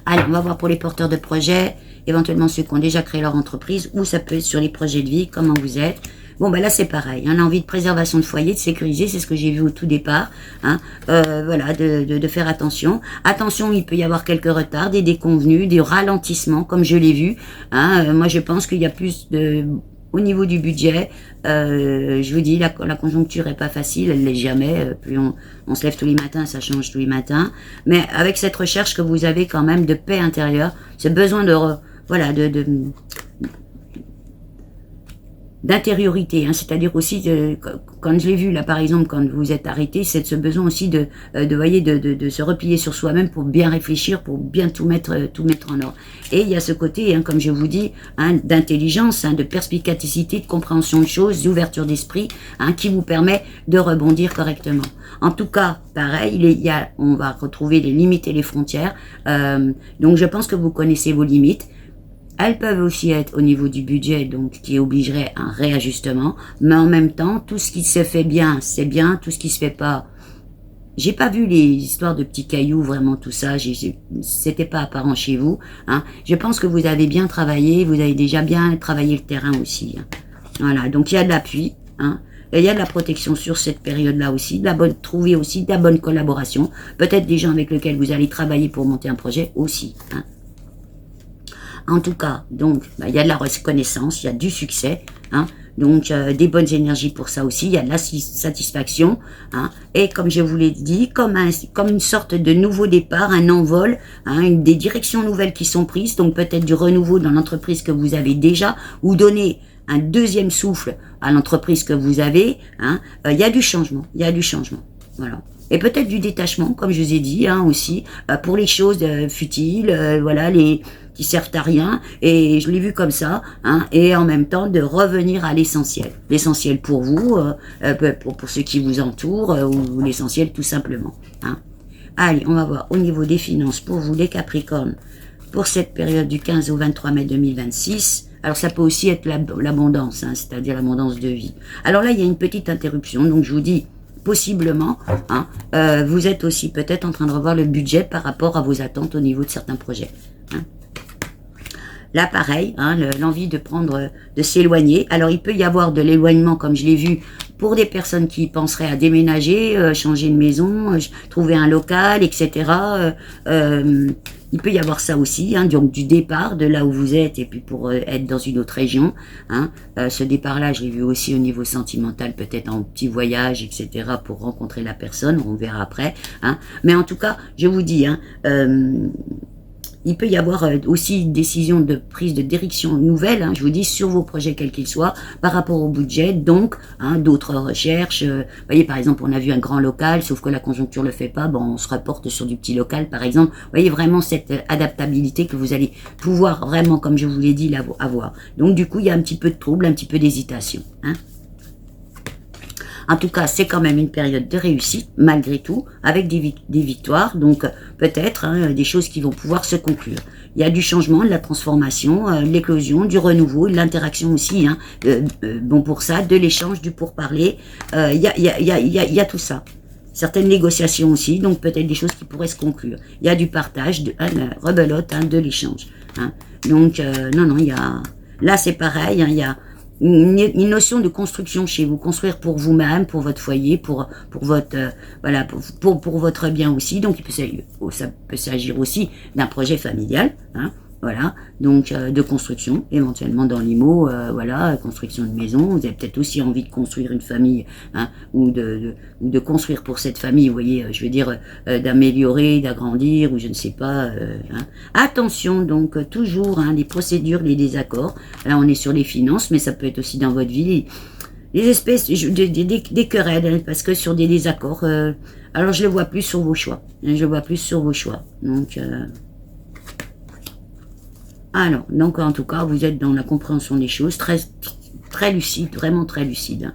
Allez, on va voir pour les porteurs de projets, éventuellement ceux qui ont déjà créé leur entreprise, ou ça peut être sur les projets de vie, comment vous êtes. Bon, ben là, c'est pareil. On a envie de préservation de foyer, de sécuriser, c'est ce que j'ai vu au tout départ. Hein. Voilà, de faire attention. Attention, il peut y avoir quelques retards, des déconvenus, des ralentissements, comme je l'ai vu. Hein. Moi, je pense qu'il y a plus de... Au niveau du budget, je vous dis, la conjoncture est pas facile, elle l'est jamais. Plus on se lève tous les matins, ça change tous les matins. Mais avec cette recherche que vous avez quand même de paix intérieure, ce besoin d'intériorité, hein, c'est-à-dire aussi quand je l'ai vu là par exemple quand vous êtes arrêté, c'est ce besoin aussi de se replier sur soi-même pour bien réfléchir, pour bien tout mettre en ordre. Et il y a ce côté, hein, comme je vous dis, hein, d'intelligence, hein, de perspicacité, de compréhension de choses, d'ouverture d'esprit, hein, qui vous permet de rebondir correctement. En tout cas, pareil, on va retrouver les limites et les frontières. Donc je pense que vous connaissez vos limites. Elles peuvent aussi être au niveau du budget, donc qui obligerait un réajustement. Mais en même temps, tout ce qui se fait bien, c'est bien. Tout ce qui se fait pas, j'ai pas vu les histoires de petits cailloux, vraiment tout ça. C'était pas apparent chez vous. Hein. Je pense que vous avez bien travaillé, vous avez déjà bien travaillé le terrain aussi. Hein. Voilà, donc il y a de l'appui. Hein. Et il y a de la protection sur cette période-là aussi, trouver aussi de la bonne collaboration. Peut-être des gens avec lesquels vous allez travailler pour monter un projet aussi. Hein. En tout cas, donc, il y a de la reconnaissance, il y a du succès, hein, donc des bonnes énergies pour ça aussi, il y a de la satisfaction, hein, et comme je vous l'ai dit, comme une sorte de nouveau départ, un envol, hein, des directions nouvelles qui sont prises, donc peut-être du renouveau dans l'entreprise que vous avez déjà, ou donner un deuxième souffle à l'entreprise que vous avez, hein, il y a du changement, voilà. Et peut-être du détachement, comme je vous ai dit, hein, aussi, pour les choses futiles, voilà, qui servent à rien, et je l'ai vu comme ça, hein, et en même temps de revenir à l'essentiel. L'essentiel pour vous, pour ceux qui vous entourent, ou l'essentiel tout simplement. Hein. Allez, on va voir au niveau des finances pour vous, les Capricornes, pour cette période du 15 au 23 mai 2026. Alors ça peut aussi être l'abondance, hein, c'est-à-dire l'abondance de vie. Alors là, il y a une petite interruption, donc je vous dis, possiblement, hein, vous êtes aussi peut-être en train de revoir le budget par rapport à vos attentes au niveau de certains projets. Hein. Là, pareil, hein, l'envie de de s'éloigner. Alors, il peut y avoir de l'éloignement, comme je l'ai vu, pour des personnes qui penseraient à déménager, changer de maison, trouver un local, etc. Il peut y avoir ça aussi, hein, donc du départ de là où vous êtes et puis pour être dans une autre région. Hein. Ce départ-là, je l'ai vu aussi au niveau sentimental, peut-être en petit voyage, etc. pour rencontrer la personne, on verra après. Hein. Mais en tout cas, je vous dis, hein, il peut y avoir aussi une décision de prise de direction nouvelle, hein, je vous dis, sur vos projets quels qu'ils soient, par rapport au budget, donc hein, d'autres recherches. Vous voyez, par exemple, on a vu un grand local, sauf que la conjoncture le fait pas, bon, on se reporte sur du petit local, par exemple. Vous voyez vraiment cette adaptabilité que vous allez pouvoir vraiment, comme je vous l'ai dit, avoir. Donc du coup, il y a un petit peu de trouble, un petit peu d'hésitation. Hein. En tout cas, c'est quand même une période de réussite, malgré tout, avec des victoires, donc peut-être hein, des choses qui vont pouvoir se conclure. Il y a du changement, de la transformation, de l'éclosion, du renouveau, de l'interaction aussi, hein, bon pour ça, de l'échange, du pourparler, il y a tout ça. Certaines négociations aussi, donc peut-être des choses qui pourraient se conclure. Il y a du partage, rebelote, hein, de l'échange. Hein. Donc, non, il y a... Là, c'est pareil, hein, il y a... Une notion de construction chez vous, construire pour vous-même, pour votre foyer, pour votre voilà, pour votre bien aussi. Donc ça peut s'agir aussi d'un projet familial, hein, voilà. Donc de construction, éventuellement dans l'IMO, voilà, construction de maison. Vous avez peut-être aussi envie de construire une famille, hein, ou de construire pour cette famille. Vous voyez, je veux dire d'améliorer, d'agrandir, ou je ne sais pas. Hein. Attention donc toujours hein, les procédures, les désaccords. Là on est sur les finances, mais ça peut être aussi dans votre vie. Les espèces des querelles, hein, parce que sur des désaccords. Alors je le vois plus sur vos choix. Hein, je le vois plus sur vos choix. Donc alors, donc en tout cas, vous êtes dans la compréhension des choses, très lucide, vraiment très lucide. Hein.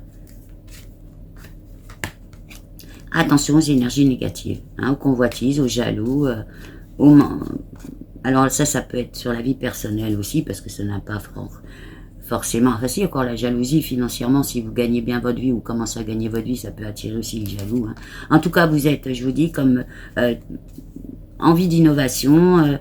Attention aux énergies négatives, hein, aux convoitises, aux jaloux, alors ça peut être sur la vie personnelle aussi, parce que ça n'a pas forcément... Enfin si, encore la jalousie financièrement, si vous gagnez bien votre vie ou commencez à gagner votre vie, ça peut attirer aussi les jaloux. Hein. En tout cas, vous êtes, je vous dis, comme envie d'innovation...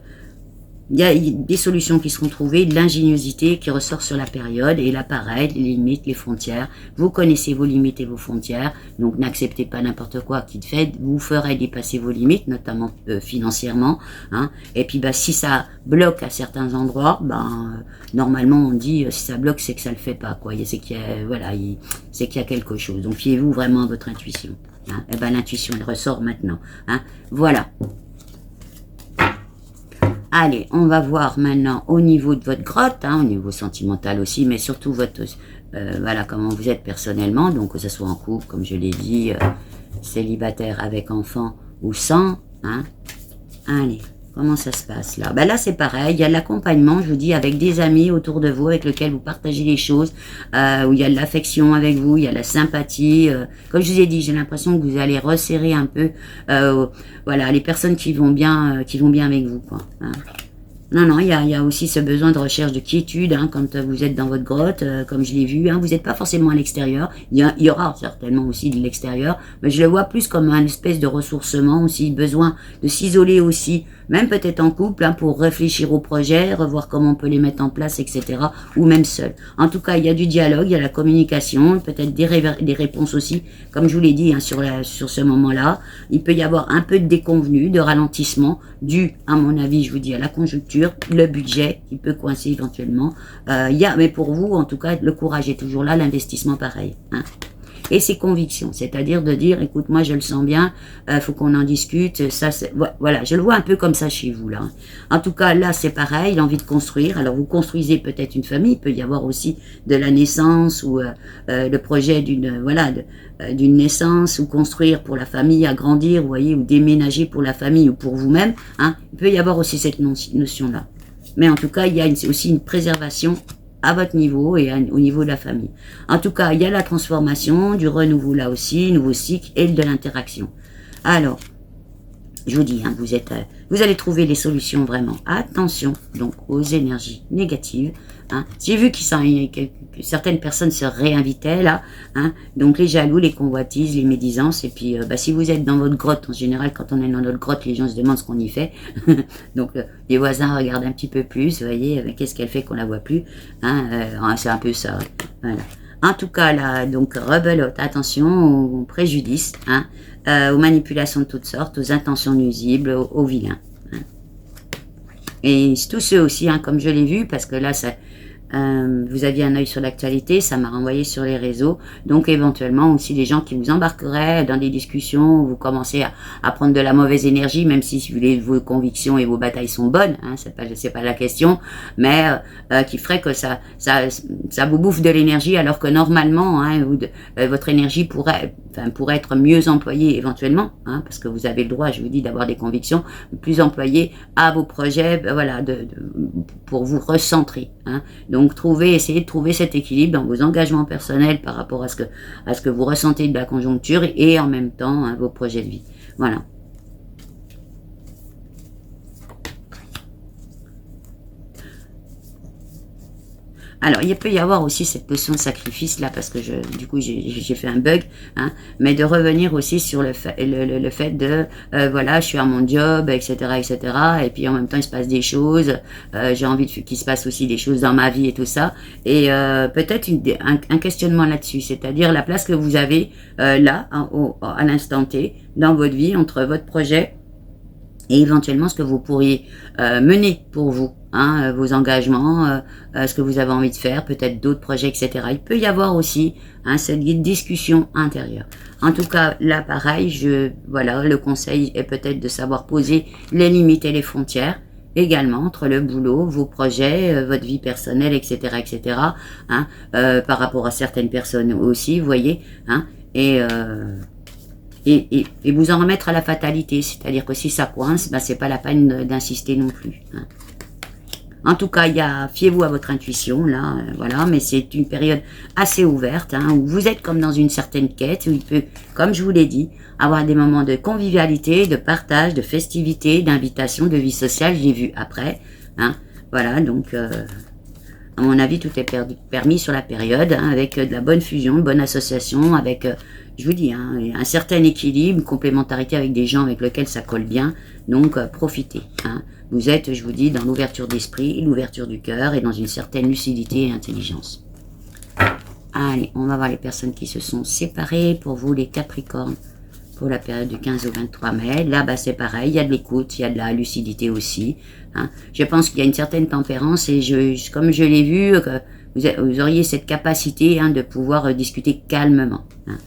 Il y a des solutions qui seront trouvées, de l'ingéniosité qui ressort sur la période, et là pareil, les limites, les frontières. Vous connaissez vos limites et vos frontières, donc n'acceptez pas n'importe quoi qui vous ferait dépasser vos limites, notamment financièrement. Hein. Et puis si ça bloque à certains endroits, normalement on dit si ça bloque, c'est que ça le fait pas, quoi. C'est qu'il y a, voilà, c'est qu'il y a quelque chose. Donc fiez-vous vraiment à votre intuition. Hein. Et l'intuition elle ressort maintenant. Hein. Voilà. Allez, on va voir maintenant au niveau de votre grotte, hein, au niveau sentimental aussi, mais surtout votre, voilà, comment vous êtes personnellement, donc que ce soit en couple, comme je l'ai dit, célibataire avec enfant ou sans, hein. Allez, comment ça se passe là? Là c'est pareil, il y a de l'accompagnement, je vous dis, avec des amis autour de vous, avec lesquels vous partagez les choses, où il y a de l'affection avec vous, il y a de la sympathie. Comme je vous ai dit, j'ai l'impression que vous allez resserrer un peu, voilà, les personnes qui vont bien avec vous, quoi. Hein. Non, il y a aussi ce besoin de recherche de quiétude, hein, quand vous êtes dans votre grotte, comme je l'ai vu, hein, vous n'êtes pas forcément à l'extérieur, il y aura certainement aussi de l'extérieur, mais je le vois plus comme un espèce de ressourcement aussi, besoin de s'isoler aussi, même peut-être en couple, hein, pour réfléchir aux projets, revoir comment on peut les mettre en place, etc., ou même seul. En tout cas, il y a du dialogue, il y a la communication, peut-être des réponses aussi, comme je vous l'ai dit, hein, sur ce moment-là. Il peut y avoir un peu de déconvenu, de ralentissement, dû, à mon avis, je vous dis, à la conjoncture, le budget qui peut coincer éventuellement. Mais pour vous, en tout cas, le courage est toujours là, l'investissement pareil. Hein. Et ses convictions, c'est-à-dire de dire, écoute, moi je le sens bien, faut qu'on en discute, ça, voilà, je le vois un peu comme ça chez vous là. En tout cas, là c'est pareil, l'envie de construire. Alors vous construisez peut-être une famille, il peut y avoir aussi de la naissance ou le projet d'une d'une naissance, ou construire pour la famille, agrandir, vous voyez, ou déménager pour la famille ou pour vous-même. Hein, il peut y avoir aussi cette notion-là. Mais en tout cas, il y a aussi une préservation à votre niveau et au niveau de la famille. En tout cas, il y a la transformation, du renouveau là aussi, nouveau cycle et de l'interaction. Alors, je vous dis, hein, vous allez trouver les solutions vraiment. Attention donc aux énergies négatives. Hein. J'ai vu que certaines personnes se réinvitaient là. Hein. Donc les jaloux, les convoitises, les médisances. Et puis si vous êtes dans votre grotte, en général quand on est dans notre grotte, les gens se demandent ce qu'on y fait. Donc les voisins regardent un petit peu plus. Vous voyez, qu'est-ce qu'elle fait qu'on la voit plus. Hein. C'est un peu ça. Voilà. En tout cas, là, donc, rebelote, attention aux préjudices, hein, aux manipulations de toutes sortes, aux intentions nuisibles, aux vilains. Hein. Et tous ceux aussi, hein, comme je l'ai vu, parce que là, vous aviez un œil sur l'actualité, ça m'a renvoyé sur les réseaux, donc éventuellement aussi des gens qui vous embarqueraient dans des discussions où vous commencez à prendre de la mauvaise énergie, même si vos convictions et vos batailles sont bonnes, hein, c'est pas la question, mais qui ferait que ça vous bouffe de l'énergie, alors que normalement, hein, votre énergie pourrait être mieux employée éventuellement, hein, parce que vous avez le droit, je vous dis, d'avoir des convictions plus employées à vos projets, voilà, pour vous recentrer. Hein. Donc essayez de trouver cet équilibre dans vos engagements personnels par rapport à ce que vous ressentez de la conjoncture et en même temps vos projets de vie. Voilà. Alors, il peut y avoir aussi cette notion de sacrifice là, parce que du coup, j'ai fait un bug, hein, mais de revenir aussi sur le fait de, voilà, je suis à mon job, etc., etc., et puis en même temps, il se passe des choses, j'ai envie qu'il se passe aussi des choses dans ma vie et tout ça, et peut-être un questionnement là-dessus, c'est-à-dire la place que vous avez là, à l'instant T, dans votre vie, entre votre projet et éventuellement ce que vous pourriez mener pour vous, hein, vos engagements, ce que vous avez envie de faire, peut-être d'autres projets, etc. Il peut y avoir aussi cette discussion intérieure. En tout cas, là, pareil, voilà, le conseil est peut-être de savoir poser les limites et les frontières, également entre le boulot, vos projets, votre vie personnelle, etc., etc. Hein, par rapport à certaines personnes aussi, vous voyez, hein, et vous en remettre à la fatalité, c'est-à-dire que si ça coince, c'est pas la peine d'insister non plus. Hein. En tout cas, fiez-vous à votre intuition, là, voilà, mais c'est une période assez ouverte, hein, où vous êtes comme dans une certaine quête, où il peut, comme je vous l'ai dit, avoir des moments de convivialité, de partage, de festivité, d'invitation, de vie sociale, j'ai vu après, hein, voilà, donc, à mon avis, tout est permis sur la période, hein, avec de la bonne fusion, de bonne association, avec, je vous dis, hein, un certain équilibre, une complémentarité avec des gens avec lesquels ça colle bien, donc profitez. Hein. Vous êtes, je vous dis, dans l'ouverture d'esprit, l'ouverture du cœur et dans une certaine lucidité et intelligence. Allez, on va voir les personnes qui se sont séparées. Pour vous, les Capricornes, pour la période du 15 au 23 mai. Là, c'est pareil, il y a de l'écoute, il y a de la lucidité aussi. Hein. Je pense qu'il y a une certaine tempérance et comme je l'ai vu, que vous auriez cette capacité, hein, de pouvoir discuter calmement. Hein.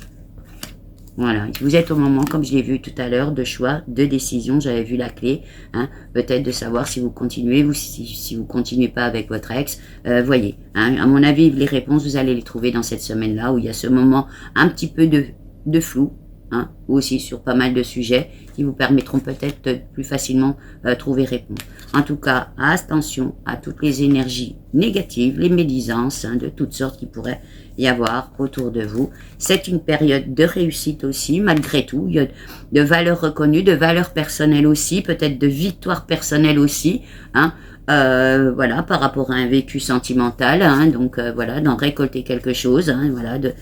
Voilà, vous êtes au moment, comme je l'ai vu tout à l'heure, de choix, de décision, j'avais vu la clé, hein, peut-être de savoir si vous continuez ou si vous continuez pas avec votre ex, voyez, hein, à mon avis, les réponses, vous allez les trouver dans cette semaine-là, où il y a ce moment un petit peu de flou, hein, aussi sur pas mal de sujets, qui vous permettront peut-être de plus facilement trouver réponse. En tout cas, attention à toutes les énergies négatives, les médisances, hein, de toutes sortes qui pourraient y avoir autour de vous. C'est une période de réussite aussi, malgré tout. Il y a de valeurs reconnues, de valeurs personnelles aussi, peut-être de victoires personnelles aussi, hein, voilà, par rapport à un vécu sentimental, hein, donc voilà, d'en récolter quelque chose, hein, voilà, de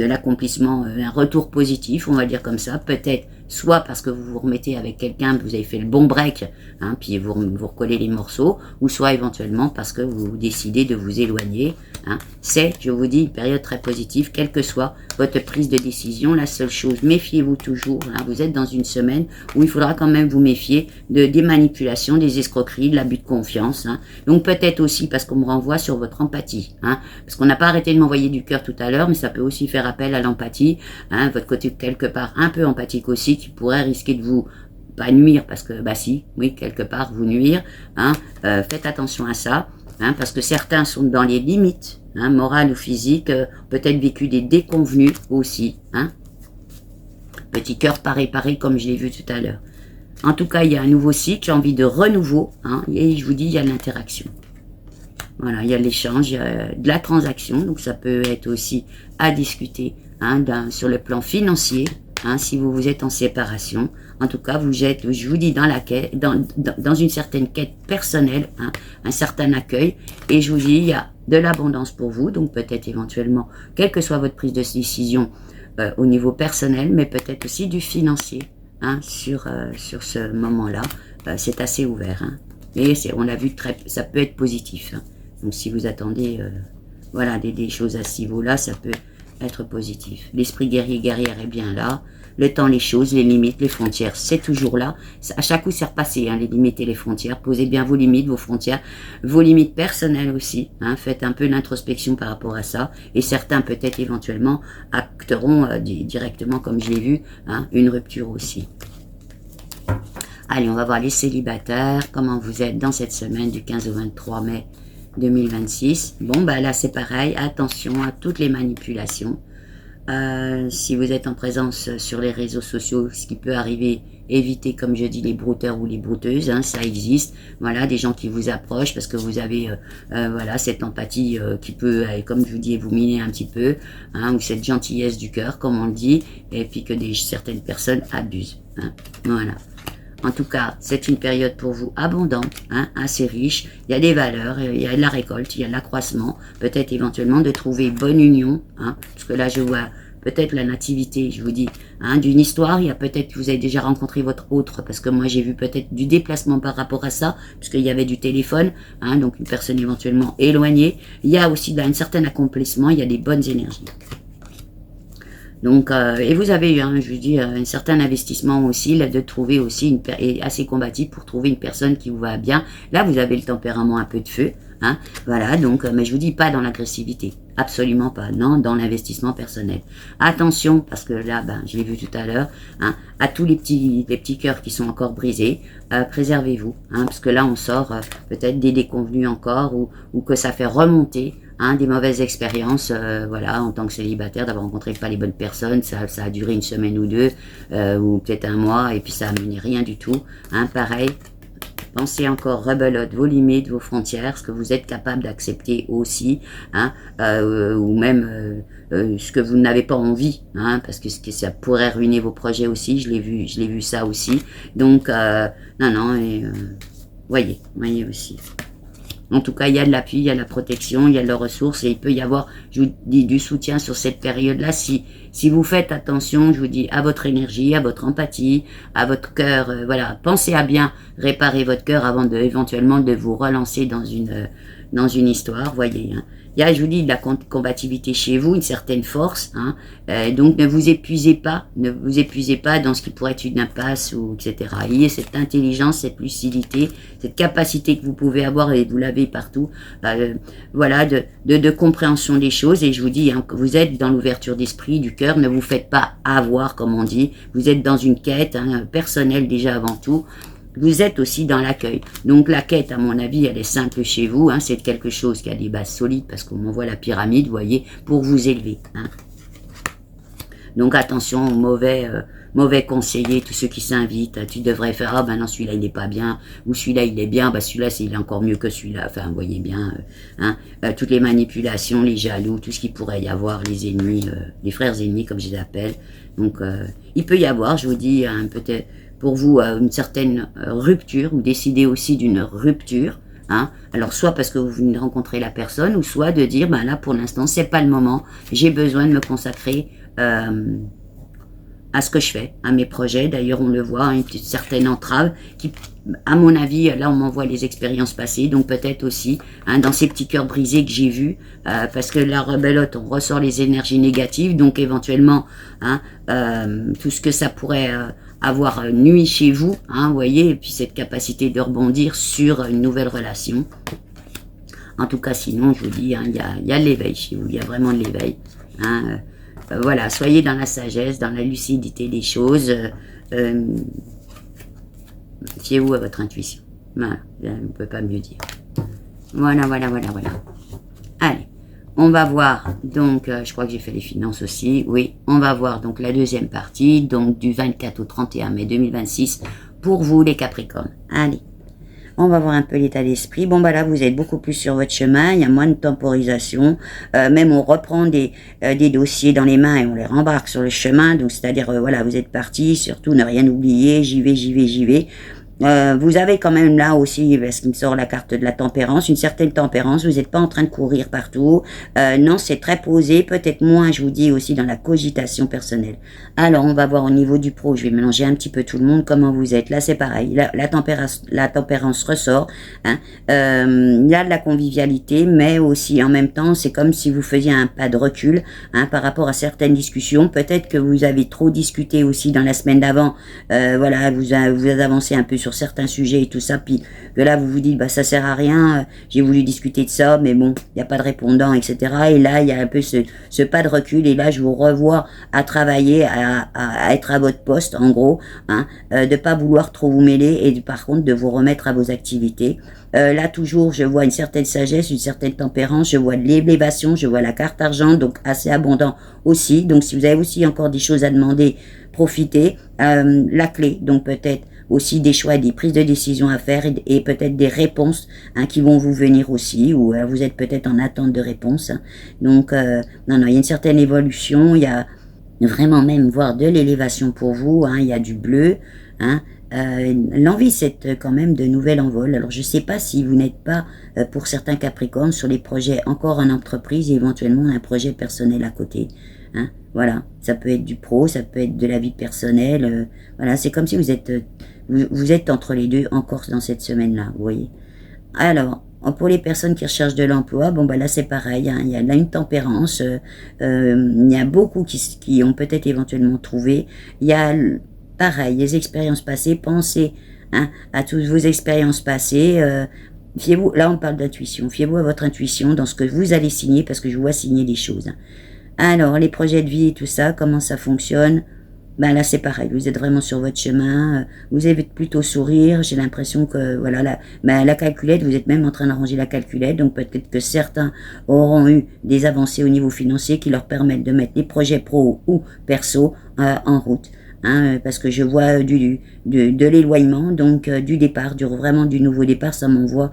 l'accomplissement, un retour positif, on va dire comme ça, peut-être soit parce que vous vous remettez avec quelqu'un, vous avez fait le bon break, hein, puis vous recollez les morceaux, ou soit éventuellement parce que vous décidez de vous éloigner. Hein. C'est, je vous dis, une période très positive, quelle que soit votre prise de décision. La seule chose, méfiez-vous toujours. Hein, vous êtes dans une semaine où il faudra quand même vous méfier des manipulations, des escroqueries, de l'abus de confiance. Hein. Donc peut-être aussi parce qu'on me renvoie sur votre empathie. Hein, parce qu'on n'a pas arrêté de m'envoyer du cœur tout à l'heure, mais ça peut aussi faire appel à l'empathie. Hein, votre côté quelque part un peu empathique aussi, qui pourrait risquer de vous, pas nuire, parce que, si, oui, quelque part vous nuire. Hein, faites attention à ça. Hein, parce que certains sont dans les limites, hein, morales ou physiques, peut-être vécu des déconvenus aussi. Hein. Petit cœur pareil, comme je l'ai vu tout à l'heure. En tout cas, il y a un nouveau cycle, j'ai envie de renouveau, hein, et je vous dis, il y a l'interaction. Voilà, il y a l'échange, il y a de la transaction, donc ça peut être aussi à discuter, hein, sur le plan financier, hein, si vous êtes en séparation. En tout cas, vous êtes, je vous dis, dans la quête, dans une certaine quête personnelle, hein, un certain accueil. Et je vous dis, il y a de l'abondance pour vous, donc peut-être éventuellement, quelle que soit votre prise de décision au niveau personnel, mais peut-être aussi du financier, hein, sur ce moment-là. C'est assez ouvert. Hein. Et on l'a vu, ça peut être positif. Hein. Donc si vous attendez voilà, des choses à ce niveau-là, ça peut être positif. L'esprit guerrière est bien là. Le temps, les choses, les limites, les frontières, c'est toujours là. À chaque coup, c'est repassé, hein, les limites et les frontières. Posez bien vos limites, vos frontières, vos limites personnelles aussi. Hein, faites un peu l'introspection par rapport à ça. Et certains, peut-être éventuellement, acteront directement, comme je l'ai vu, hein, une rupture aussi. Allez, on va voir les célibataires, comment vous êtes dans cette semaine du 15 au 23 mai 2026. Bon, bah là, c'est pareil. Attention à toutes les manipulations. Si vous êtes en présence sur les réseaux sociaux, ce qui peut arriver, évitez, comme je dis, les brouteurs ou les brouteuses, hein, ça existe. Voilà, des gens qui vous approchent parce que vous avez voilà, cette empathie qui peut, comme je vous dis, vous miner un petit peu, hein, ou cette gentillesse du cœur, comme on le dit, et puis que certaines personnes abusent. Hein, voilà. En tout cas, c'est une période pour vous abondante, hein, assez riche. Il y a des valeurs, il y a de la récolte, il y a de l'accroissement. Peut-être éventuellement de trouver bonne union, hein, parce que là, je vois peut-être la nativité, je vous dis, hein, d'une histoire. Il y a peut-être que vous avez déjà rencontré votre autre, parce que moi, j'ai vu peut-être du déplacement par rapport à ça, puisqu'il y avait du téléphone, hein, donc une personne éventuellement éloignée. Il y a aussi là, un certain accomplissement, il y a des bonnes énergies. Donc, et vous avez, hein, je vous dis, un certain investissement aussi, là, de trouver aussi assez combatif pour trouver une personne qui vous va bien. Là, vous avez le tempérament un peu de feu, hein, voilà, donc, mais je vous dis pas dans l'agressivité, absolument pas, non, dans l'investissement personnel. Attention, parce que là, ben, je l'ai vu tout à l'heure, hein, à tous les petits cœurs qui sont encore brisés, préservez-vous, hein, parce que là, on sort peut-être des déconvenus encore, ou que ça fait remonter, hein, des mauvaises expériences, voilà, en tant que célibataire, d'avoir rencontré pas les bonnes personnes, ça a duré une semaine ou deux, ou peut-être un mois, et puis ça a mené rien du tout, hein, pareil. Pensez encore, rebelote vos limites, vos frontières, ce que vous êtes capable d'accepter aussi, hein, ou même ce que vous n'avez pas envie, hein, parce que ça pourrait ruiner vos projets aussi. Je l'ai vu ça aussi. Donc non, et voyez aussi. En tout cas, il y a de l'appui, il y a de la protection, il y a de la ressource et il peut y avoir, je vous dis, du soutien sur cette période-là. Si vous faites attention, je vous dis, à votre énergie, à votre empathie, à votre cœur, voilà, pensez à bien réparer votre cœur avant éventuellement de vous relancer dans une histoire, voyez. Hein. Il y a, je vous dis, de la combativité chez vous, une certaine force, hein, donc ne vous épuisez pas dans ce qui pourrait être une impasse, ou etc. Ayez cette intelligence, cette lucidité, cette capacité que vous pouvez avoir, et vous l'avez partout, voilà, de compréhension des choses, et je vous dis, hein, que vous êtes dans l'ouverture d'esprit, du cœur, ne vous faites pas avoir, comme on dit, vous êtes dans une quête, hein, personnelle déjà avant tout. Vous êtes aussi dans l'accueil. Donc la quête, à mon avis, elle est simple chez vous. Hein, c'est quelque chose qui a des bases solides, parce qu'on m'envoie la pyramide, vous voyez, pour vous élever. Hein. Donc attention aux mauvais conseillers, tous ceux qui s'invitent. Tu devrais faire, ah ben non, celui-là il n'est pas bien, ou celui-là il est bien, ben celui-là il est encore mieux que celui-là. Enfin, vous voyez bien, hein, toutes les manipulations, les jaloux, tout ce qu'il pourrait y avoir, les ennemis, les frères ennemis comme je les appelle. Donc il peut y avoir, je vous dis, peut-être pour vous une certaine rupture, ou décider aussi d'une rupture. Hein. Alors soit parce que vous venez de rencontrer la personne, ou soit de dire, ben là pour l'instant c'est pas le moment, j'ai besoin de me consacrer à ce que je fais, à mes projets. D'ailleurs on le voit, hein, une certaine entrave qui, à mon avis, là on m'envoie les expériences passées, donc peut-être aussi, hein, dans ces petits cœurs brisés que j'ai vus, parce que la rebelote, on ressort les énergies négatives, donc éventuellement, hein, tout ce que ça pourrait avoir nuit chez vous, hein, vous voyez, et puis cette capacité de rebondir sur une nouvelle relation. En tout cas, sinon, je vous dis, hein, il y a de l'éveil chez vous, il y a vraiment de l'éveil. Hein, voilà, soyez dans la sagesse, dans la lucidité des choses. Fiez-vous à votre intuition. Voilà, on ne peut pas mieux dire. Voilà. Allez, on va voir, donc, je crois que j'ai fait les finances aussi. Oui, on va voir donc la deuxième partie, donc du 24 au 31 mai 2026, pour vous les Capricornes. Allez, On va voir un peu l'état d'esprit. Bon, bah là, vous êtes beaucoup plus sur votre chemin. Il y a moins de temporisation. Même on reprend des dossiers dans les mains et on les rembarque sur le chemin. Donc, c'est-à-dire, voilà, vous êtes parti. Surtout, ne rien oublier. J'y vais, j'y vais, j'y vais. Vous avez quand même là aussi, parce qu'il me sort la carte de la tempérance, une certaine tempérance, vous n'êtes pas en train de courir partout, non, c'est très posé, peut-être moins, je vous dis, aussi dans la cogitation personnelle. Alors, on va voir au niveau du pro, je vais mélanger un petit peu tout le monde, comment vous êtes. Là, c'est pareil, la tempérance ressort, hein. Il y a de la convivialité, mais aussi, en même temps, c'est comme si vous faisiez un pas de recul, hein, par rapport à certaines discussions. Peut-être que vous avez trop discuté aussi dans la semaine d'avant, voilà, vous avez avancé un peu sur certains sujets et tout ça, puis que là vous vous dites bah ça sert à rien, j'ai voulu discuter de ça mais bon il n'y a pas de répondant, etc. Et là il y a un peu ce pas de recul et là je vous revois à travailler, à être à votre poste en gros, hein, de pas vouloir trop vous mêler et par contre de vous remettre à vos activités. Là toujours je vois une certaine sagesse, une certaine tempérance, je vois de l'élévation, je vois la carte argent, donc assez abondant aussi. Donc si vous avez aussi encore des choses à demander, profitez. La clé, donc peut-être aussi des choix, des prises de décision à faire et peut-être des réponses, hein, qui vont vous venir aussi, ou vous êtes peut-être en attente de réponse, hein. Donc non, il y a une certaine évolution, il y a vraiment même voire de l'élévation pour vous, hein, il y a du bleu, hein. L'envie c'est quand même de nouvel envol. Alors je sais pas si vous n'êtes pas pour certains Capricornes sur les projets encore en entreprise et éventuellement un projet personnel à côté, hein. Voilà, ça peut être du pro, ça peut être de la vie personnelle, voilà, c'est comme si vous êtes entre les deux encore dans cette semaine-là, vous voyez. Alors, pour les personnes qui recherchent de l'emploi, bon bah là c'est pareil, hein, il y a là une tempérance, il y a beaucoup qui ont peut-être éventuellement trouvé, il y a pareil, les expériences passées, pensez, hein, à toutes vos expériences passées, fiez-vous, là on parle d'intuition, fiez-vous à votre intuition dans ce que vous allez signer parce que je vous vois signer des choses, hein. Alors, les projets de vie et tout ça, comment ça fonctionne? Ben là, c'est pareil, vous êtes vraiment sur votre chemin, vous avez plutôt sourire, j'ai l'impression que, voilà, la calculette, vous êtes même en train d'arranger la calculette, donc peut-être que certains auront eu des avancées au niveau financier qui leur permettent de mettre les projets pro ou perso en route. Hein, parce que je vois de l'éloignement, donc du départ, vraiment du nouveau départ, ça m'envoie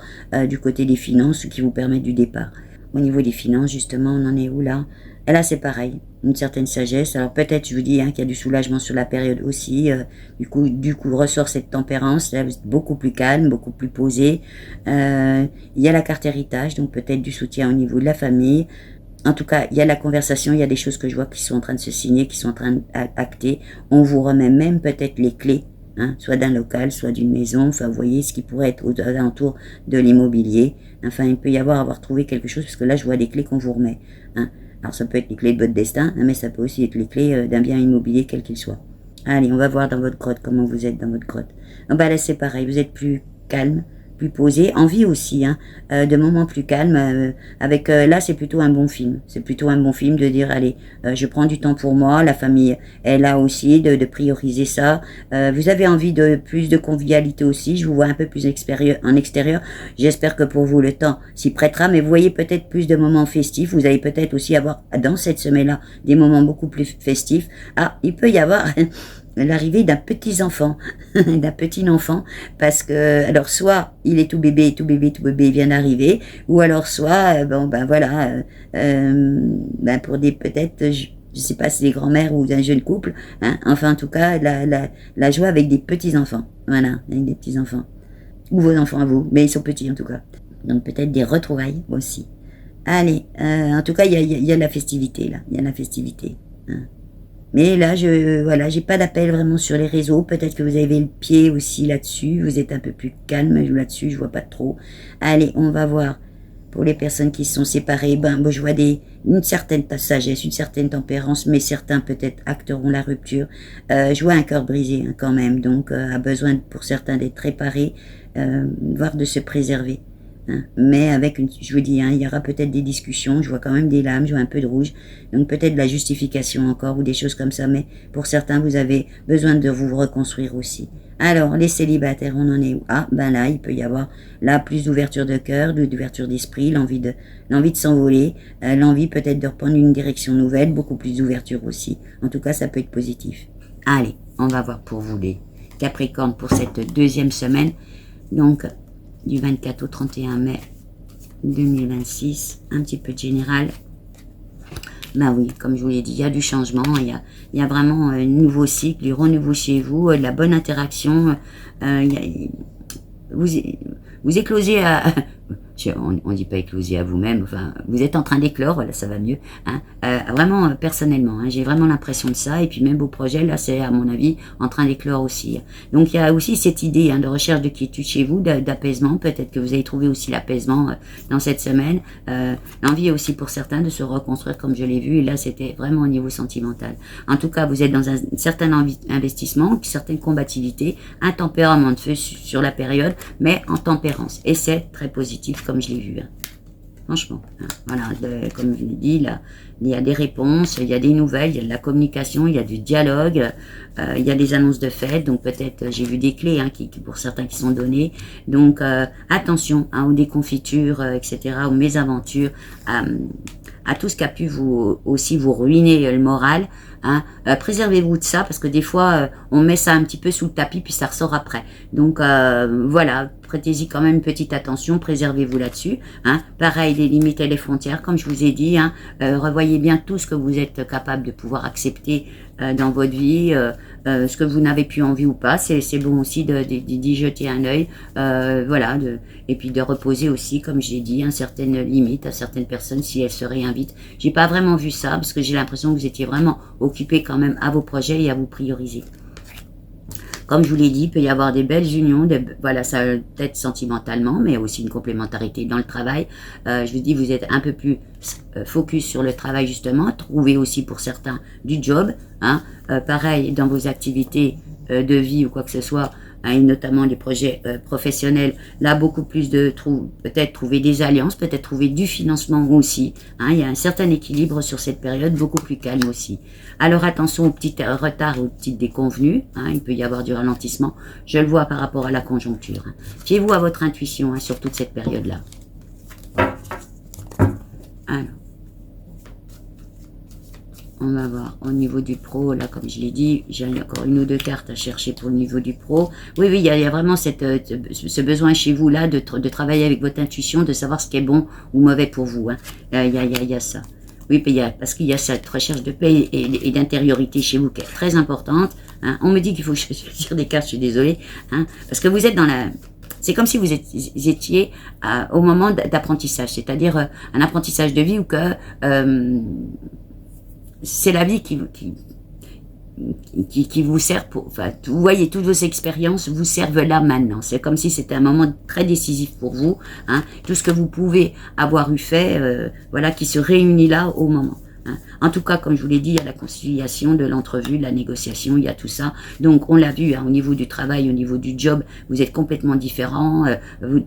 du côté des finances qui vous permet du départ. Au niveau des finances, justement, on en est où là? Et là, c'est pareil, une certaine sagesse. Alors peut-être, je vous dis, hein, qu'il y a du soulagement sur la période aussi. Du coup, ressort cette tempérance. Là, vous êtes beaucoup plus calme, beaucoup plus posé. Il y a la carte héritage, donc peut-être du soutien au niveau de la famille. En tout cas, il y a la conversation, il y a des choses que je vois qui sont en train de se signer, qui sont en train d'acter. On vous remet même peut-être les clés, hein, soit d'un local, soit d'une maison. Enfin, vous voyez ce qui pourrait être aux alentours de l'immobilier. Enfin, il peut y avoir trouvé quelque chose, parce que là, je vois des clés qu'on vous remet, hein. Alors, ça peut être les clés de votre destin, hein, mais ça peut aussi être les clés d'un bien immobilier, quel qu'il soit. Allez, on va voir dans votre grotte, comment vous êtes dans votre grotte. Ah bah là, c'est pareil, vous êtes plus calme, plus posé, envie aussi, hein, de moments plus calmes, avec là c'est plutôt un bon film, c'est plutôt un bon film de dire allez, je prends du temps pour moi, la famille est là aussi, de prioriser ça, vous avez envie de plus de convivialité aussi, je vous vois un peu plus en extérieur, j'espère que pour vous le temps s'y prêtera, mais vous voyez peut-être plus de moments festifs, vous allez peut-être aussi avoir dans cette semaine-là des moments beaucoup plus festifs. Ah, il peut y avoir l'arrivée d'un petit enfant, d'un petit enfant, parce que, alors, soit il est tout bébé, il vient d'arriver, ou alors soit, bon, ben voilà, ben pour des, peut-être, je sais pas si c'est des grands-mères ou un jeune couple, hein, enfin, en tout cas, la joie avec des petits enfants, voilà, avec des petits enfants, ou vos enfants à vous, mais ils sont petits en tout cas, donc peut-être des retrouvailles aussi. Allez, en tout cas, il y a la festivité, là, il y a la festivité, hein. Mais là, j'ai pas d'appel vraiment sur les réseaux. Peut-être que vous avez le pied aussi là-dessus. Vous êtes un peu plus calme là-dessus. Je vois pas trop. Allez, on va voir. Pour les personnes qui se sont séparées, bon, je vois une certaine sagesse, une certaine tempérance, mais certains peut-être acteront la rupture. Je vois un cœur brisé, hein, quand même. Donc, a besoin pour certains d'être réparé, voire de se préserver. Hein. Mais avec je vous dis, hein, il y aura peut-être des discussions, je vois quand même des larmes, je vois un peu de rouge, donc peut-être de la justification encore ou des choses comme ça, mais pour certains vous avez besoin de vous reconstruire aussi. Alors les célibataires, on en est où? Ah ben là il peut y avoir là plus d'ouverture de cœur, d'ouverture d'esprit, l'envie de s'envoler, l'envie peut-être de reprendre une direction nouvelle, beaucoup plus d'ouverture aussi. En tout cas ça peut être positif. Allez, on va voir pour vous les Capricornes pour cette deuxième semaine. Donc du 24 au 31 mai 2026, un petit peu de général. Ben oui, comme je vous l'ai dit, il y a du changement, il y a vraiment un nouveau cycle, du renouveau chez vous, de la bonne interaction. Vous, vous éclosez à... on dit pas écloser à vous-même, enfin, vous êtes en train d'éclore, voilà, ça va mieux, hein, vraiment personnellement, hein, j'ai vraiment l'impression de ça, et puis même vos projets, là, c'est à mon avis en train d'éclore aussi. Donc il y a aussi cette idée hein, de recherche de quiétude chez vous, d'apaisement, peut-être que vous avez trouvé aussi l'apaisement dans cette semaine, l'envie aussi pour certains de se reconstruire comme je l'ai vu, et là c'était vraiment au niveau sentimental. En tout cas, vous êtes dans un certain investissement, une certaine combativité, un tempérament de feu sur la période, mais en tempérance, et c'est très positif comme je l'ai vu. Hein. Franchement, hein. Voilà, comme je l'ai dit, là, il y a des réponses, il y a des nouvelles, il y a de la communication, il y a du dialogue, il y a des annonces de fête, donc peut-être j'ai vu des clés hein, qui pour certains qui sont données. Donc attention hein, aux déconfitures, etc., aux mésaventures, à tout ce qui a pu aussi vous ruiner le moral. Hein. Préservez-vous de ça parce que des fois on met ça un petit peu sous le tapis puis ça ressort après. Donc voilà, prêtez-y quand même une petite attention, préservez-vous là-dessus. Hein. Pareil, les limites et les frontières, comme je vous ai dit, hein, revoyez bien tout ce que vous êtes capable de pouvoir accepter dans votre vie, ce que vous n'avez plus envie ou pas, c'est bon aussi d'y jeter un œil, voilà, et puis de reposer aussi, comme j'ai dit, certaines limites à certaines personnes si elles se réinvitent. J'ai pas vraiment vu ça parce que j'ai l'impression que vous étiez vraiment occupé quand même à vos projets et à vous prioriser. Comme je vous l'ai dit, il peut y avoir des belles unions, voilà, ça peut-être sentimentalement, mais aussi une complémentarité dans le travail. Je vous dis, vous êtes un peu plus focus sur le travail justement, trouvez aussi pour certains du job, hein, pareil dans vos activités de vie ou quoi que ce soit, hein, et notamment les projets professionnels, là beaucoup plus de peut-être trouver des alliances, peut-être trouver du financement aussi, hein, il y a un certain équilibre sur cette période, beaucoup plus calme aussi. Alors attention aux petits retards, aux petites déconvenues, hein, il peut y avoir du ralentissement, je le vois par rapport à la conjoncture. Hein. Fiez-vous à votre intuition hein, sur toute cette période-là. Alors, on va voir au niveau du pro, là comme je l'ai dit, j'ai encore une ou deux cartes à chercher pour le niveau du pro. Oui, il y a vraiment ce besoin chez vous là de travailler avec votre intuition, de savoir ce qui est bon ou mauvais pour vous. Hein. Il y a ça. Oui, parce qu'il y a cette recherche de paix et d'intériorité chez vous qui est très importante. Hein. On me dit qu'il faut que je tire des cartes, je suis désolée. Hein, parce que vous êtes dans la... C'est comme si vous étiez au moment d'apprentissage, c'est-à-dire un apprentissage de vie où que c'est la vie qui vous sert pour... Enfin, vous voyez, toutes vos expériences vous servent là maintenant. C'est comme si c'était un moment très décisif pour vous. Hein, tout ce que vous pouvez avoir eu fait, voilà, qui se réunit là au moment. Hein. En tout cas, comme je vous l'ai dit, il y a la conciliation de l'entrevue, de la négociation, il y a tout ça. Donc, on l'a vu hein, au niveau du travail, au niveau du job, vous êtes complètement différents.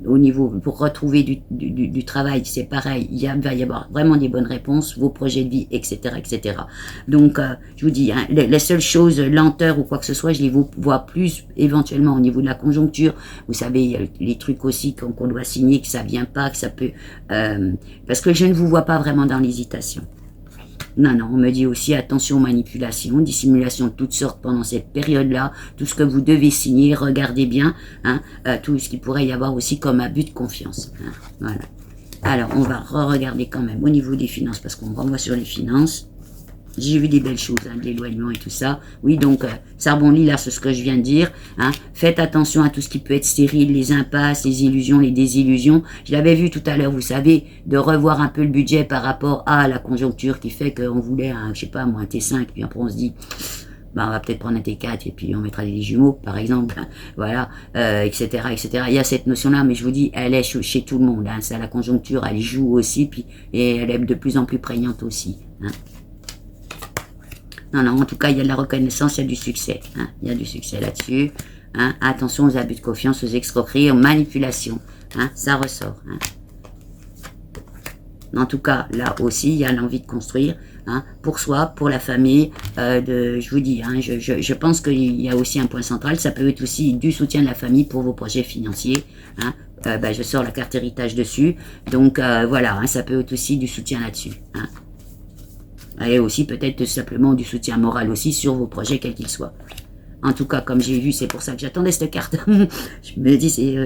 Au niveau, pour retrouver du travail, c'est pareil. Il va y avoir vraiment des bonnes réponses, vos projets de vie, etc., etc. Donc, je vous dis, hein, les seules choses, lenteur ou quoi que ce soit, je les vois plus éventuellement au niveau de la conjoncture. Vous savez, les trucs aussi qu'on doit signer, que ça vient pas, que ça peut... parce que je ne vous vois pas vraiment dans l'hésitation. Non, on me dit aussi attention aux manipulations, dissimulations de toutes sortes pendant cette période-là, tout ce que vous devez signer, regardez bien, hein, tout ce qu'il pourrait y avoir aussi comme abus de confiance. Hein, voilà. Alors, on va re-regarder quand même au niveau des finances, parce qu'on renvoie sur les finances. J'ai vu des belles choses, hein, de l'éloignement et tout ça. Oui, donc, ça rebondit là sur ce que je viens de dire. Hein. Faites attention à tout ce qui peut être stérile, les impasses, les illusions, les désillusions. Je l'avais vu tout à l'heure, vous savez, de revoir un peu le budget par rapport à la conjoncture qui fait qu'on voulait, je sais pas, un T5, puis après on se dit... on va peut-être prendre un T4 et puis on mettra des jumeaux, par exemple, hein, voilà, etc., etc. Il y a cette notion-là, mais je vous dis, elle est chez tout le monde. Hein, ça, la conjoncture, elle joue aussi, puis et elle est de plus en plus prégnante aussi. Hein. Non, en tout cas, il y a de la reconnaissance, il y a du succès. Hein, il y a du succès là-dessus. Hein. Attention aux abus de confiance, aux escroqueries, aux manipulations. Hein, ça ressort. Hein. En tout cas, là aussi, il y a l'envie de construire, hein, pour soi, pour la famille. Je vous dis, hein, je pense qu'il y a aussi un point central. Ça peut être aussi du soutien de la famille pour vos projets financiers. Hein. Je sors la carte héritage dessus. Donc, voilà, hein, ça peut être aussi du soutien là-dessus. Hein. Et aussi peut-être simplement du soutien moral aussi sur vos projets, quels qu'ils soient. En tout cas, comme j'ai vu, c'est pour ça que j'attendais cette carte. Je me dis,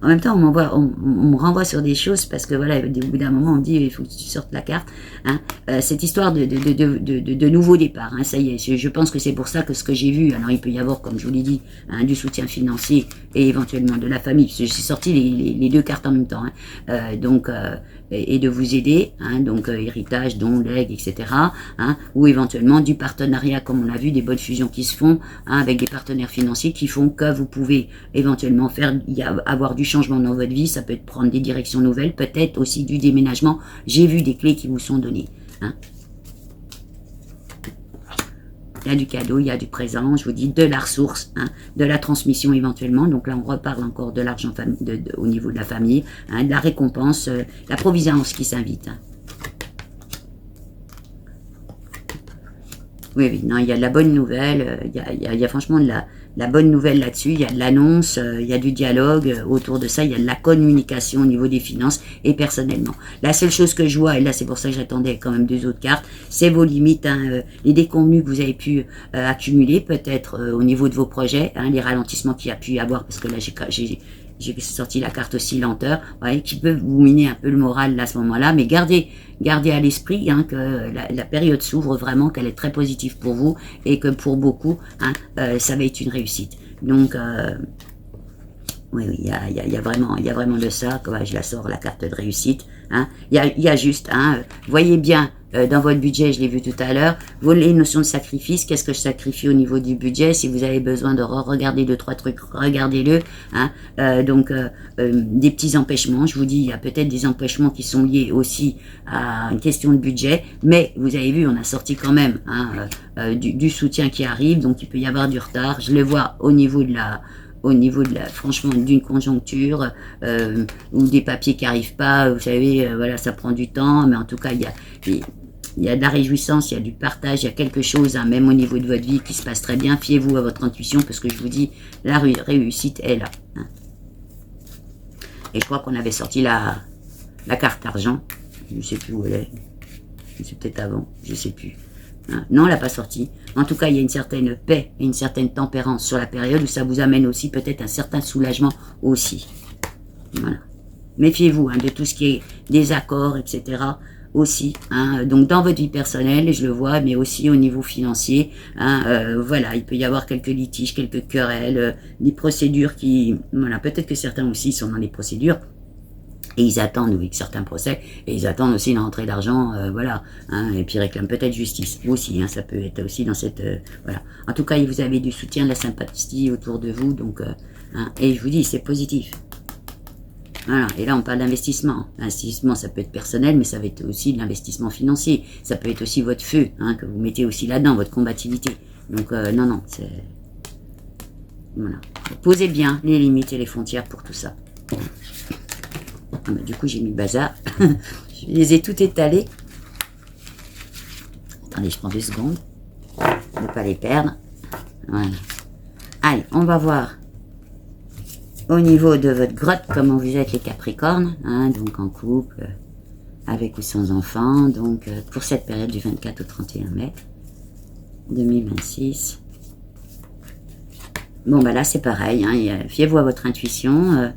en même temps, on me renvoie sur des choses parce que voilà, au bout d'un moment, on me dit, il faut que tu sortes la carte. Hein. Cette histoire de nouveau départ, hein, ça y est, je pense que c'est pour ça que ce que j'ai vu, alors il peut y avoir, comme je vous l'ai dit, hein, du soutien financier et éventuellement de la famille, parce que j'ai sorti les deux cartes en même temps. Hein. Et de vous aider, hein, donc héritage, dons, legs, etc. Hein, ou éventuellement du partenariat, comme on l'a vu, des bonnes fusions qui se font, hein, avec des partenaires financiers qui font que vous pouvez éventuellement avoir du changement dans votre vie. Ça peut être prendre des directions nouvelles, peut-être aussi du déménagement. J'ai vu des clés qui vous sont données. Hein. Il y a du cadeau, il y a du présent, je vous dis, de la ressource, hein, de la transmission éventuellement. Donc là, on reparle encore de l'argent au niveau de la famille, hein, de la récompense, la providence qui s'invite. Hein. Oui, oui, non, il y a de la bonne nouvelle, il y a franchement de la bonne nouvelle là-dessus, il y a de l'annonce, il y a du dialogue autour de ça, il y a de la communication au niveau des finances et personnellement. La seule chose que je vois, et là c'est pour ça que j'attendais quand même 2 autres cartes, c'est vos limites, hein, les déconvenus que vous avez pu accumuler peut-être au niveau de vos projets, hein, les ralentissements qu'il y a pu y avoir, parce que là j'ai sorti la carte aussi lenteur, ouais, qui peut vous miner un peu le moral là, à ce moment-là, mais gardez à l'esprit, hein, que la période s'ouvre vraiment, qu'elle est très positive pour vous et que pour beaucoup, hein, ça va être une réussite. Donc, oui, il y a vraiment de ça. Ouais, je la sors, la carte de réussite. Hein. Il y a juste, hein, voyez bien dans votre budget, je l'ai vu tout à l'heure, les notions de sacrifice. Qu'est-ce que je sacrifie au niveau du budget? Si vous avez besoin de regarder 2-3 trucs, regardez-le. Hein. Des petits empêchements. Je vous dis, il y a peut-être des empêchements qui sont liés aussi à une question de budget, mais vous avez vu, on a sorti quand même, hein, du soutien qui arrive, donc il peut y avoir du retard. Je le vois au niveau de franchement, d'une conjoncture, ou des papiers qui arrivent pas, vous savez, voilà, ça prend du temps, mais en tout cas, il y a de la réjouissance, il y a du partage, il y a quelque chose, hein, même au niveau de votre vie, qui se passe très bien. Fiez-vous à votre intuition, parce que je vous dis, la réussite est là. Hein. Et je crois qu'on avait sorti la carte argent, je ne sais plus où elle est, c'est peut-être avant, je ne sais plus. Hein. Non, elle n'a pas sorti. En tout cas, il y a une certaine paix et une certaine tempérance sur la période où ça vous amène aussi peut-être un certain soulagement aussi. Voilà. Méfiez-vous, hein, de tout ce qui est désaccord, etc. aussi. Hein. Donc dans votre vie personnelle, je le vois, mais aussi au niveau financier. Hein, voilà, il peut y avoir quelques litiges, quelques querelles, des procédures qui... Voilà, peut-être que certains aussi sont dans les procédures. Et ils attendent, oui, certains procès, et ils attendent aussi une rentrée d'argent, voilà, hein, et puis ils réclament peut-être justice, aussi, hein, ça peut être aussi dans cette, voilà. En tout cas, vous avez du soutien, de la sympathie autour de vous, donc, hein, et je vous dis, c'est positif. Voilà, et là on parle d'investissement. L'investissement, ça peut être personnel, mais ça va être aussi de l'investissement financier. Ça peut être aussi votre feu, hein, que vous mettez aussi là-dedans, votre combativité. Donc, non, c'est... Voilà. Posez bien les limites et les frontières pour tout ça. Ah bah, du coup, j'ai mis le bazar. Je les ai tout étalés. Attendez, je prends 2 secondes. Ne pas les perdre. Voilà. Allez, on va voir au niveau de votre grotte comment vous êtes les Capricornes. Hein, donc en couple, avec ou sans enfant. Donc pour cette période du 24 au 31 mai 2026. Bon, bah là, c'est pareil. Hein, fiez-vous à votre intuition.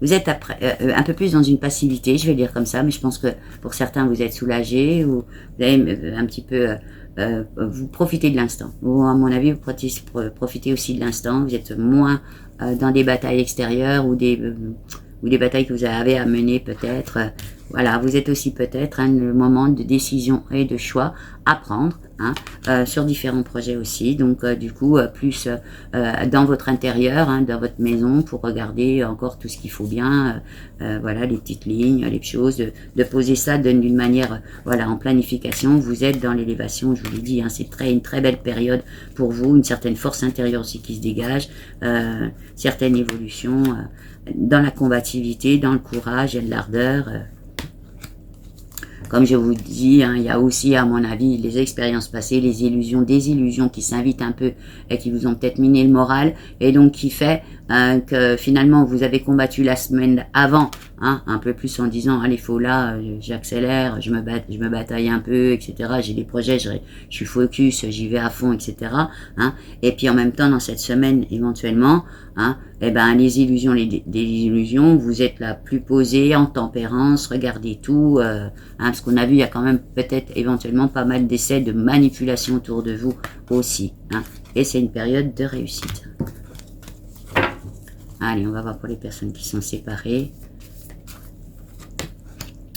Vous êtes un peu plus dans une passivité, je vais le dire comme ça, mais je pense que pour certains, vous êtes soulagés ou vous avez un petit peu... vous profitez de l'instant. Ou à mon avis, vous profitez aussi de l'instant. Vous êtes moins dans des batailles extérieures ou des batailles que vous avez à mener peut-être. Voilà, vous êtes aussi peut-être le moment de décision et de choix à prendre, hein, sur différents projets aussi. Donc du coup, plus dans votre intérieur, hein, dans votre maison, pour regarder encore tout ce qu'il faut bien, voilà, les petites lignes, les choses, de poser ça d'une manière, voilà, en planification. Vous êtes dans l'élévation, je vous l'ai dit, hein, c'est une très belle période pour vous, une certaine force intérieure aussi qui se dégage, certaines évolutions dans la combativité, dans le courage et de l'ardeur. Comme je vous dis, hein, il y a aussi, à mon avis, les expériences passées, les illusions, des illusions qui s'invitent un peu et qui vous ont peut-être miné le moral, et donc qui fait que finalement vous avez combattu la semaine avant hein, un peu plus en disant, allez, faut là, j'accélère, je me bataille un peu, etc. J'ai des projets, je suis focus, j'y vais à fond, etc. Hein, et puis en même temps, dans cette semaine, éventuellement, hein, eh ben, les illusions, des illusions, vous êtes là plus posé, en tempérance, regardez tout, hein, parce qu'on a vu, il y a quand même peut-être éventuellement pas mal d'essais de manipulation autour de vous aussi, hein, et c'est une période de réussite. Allez, on va voir pour les personnes qui sont séparées.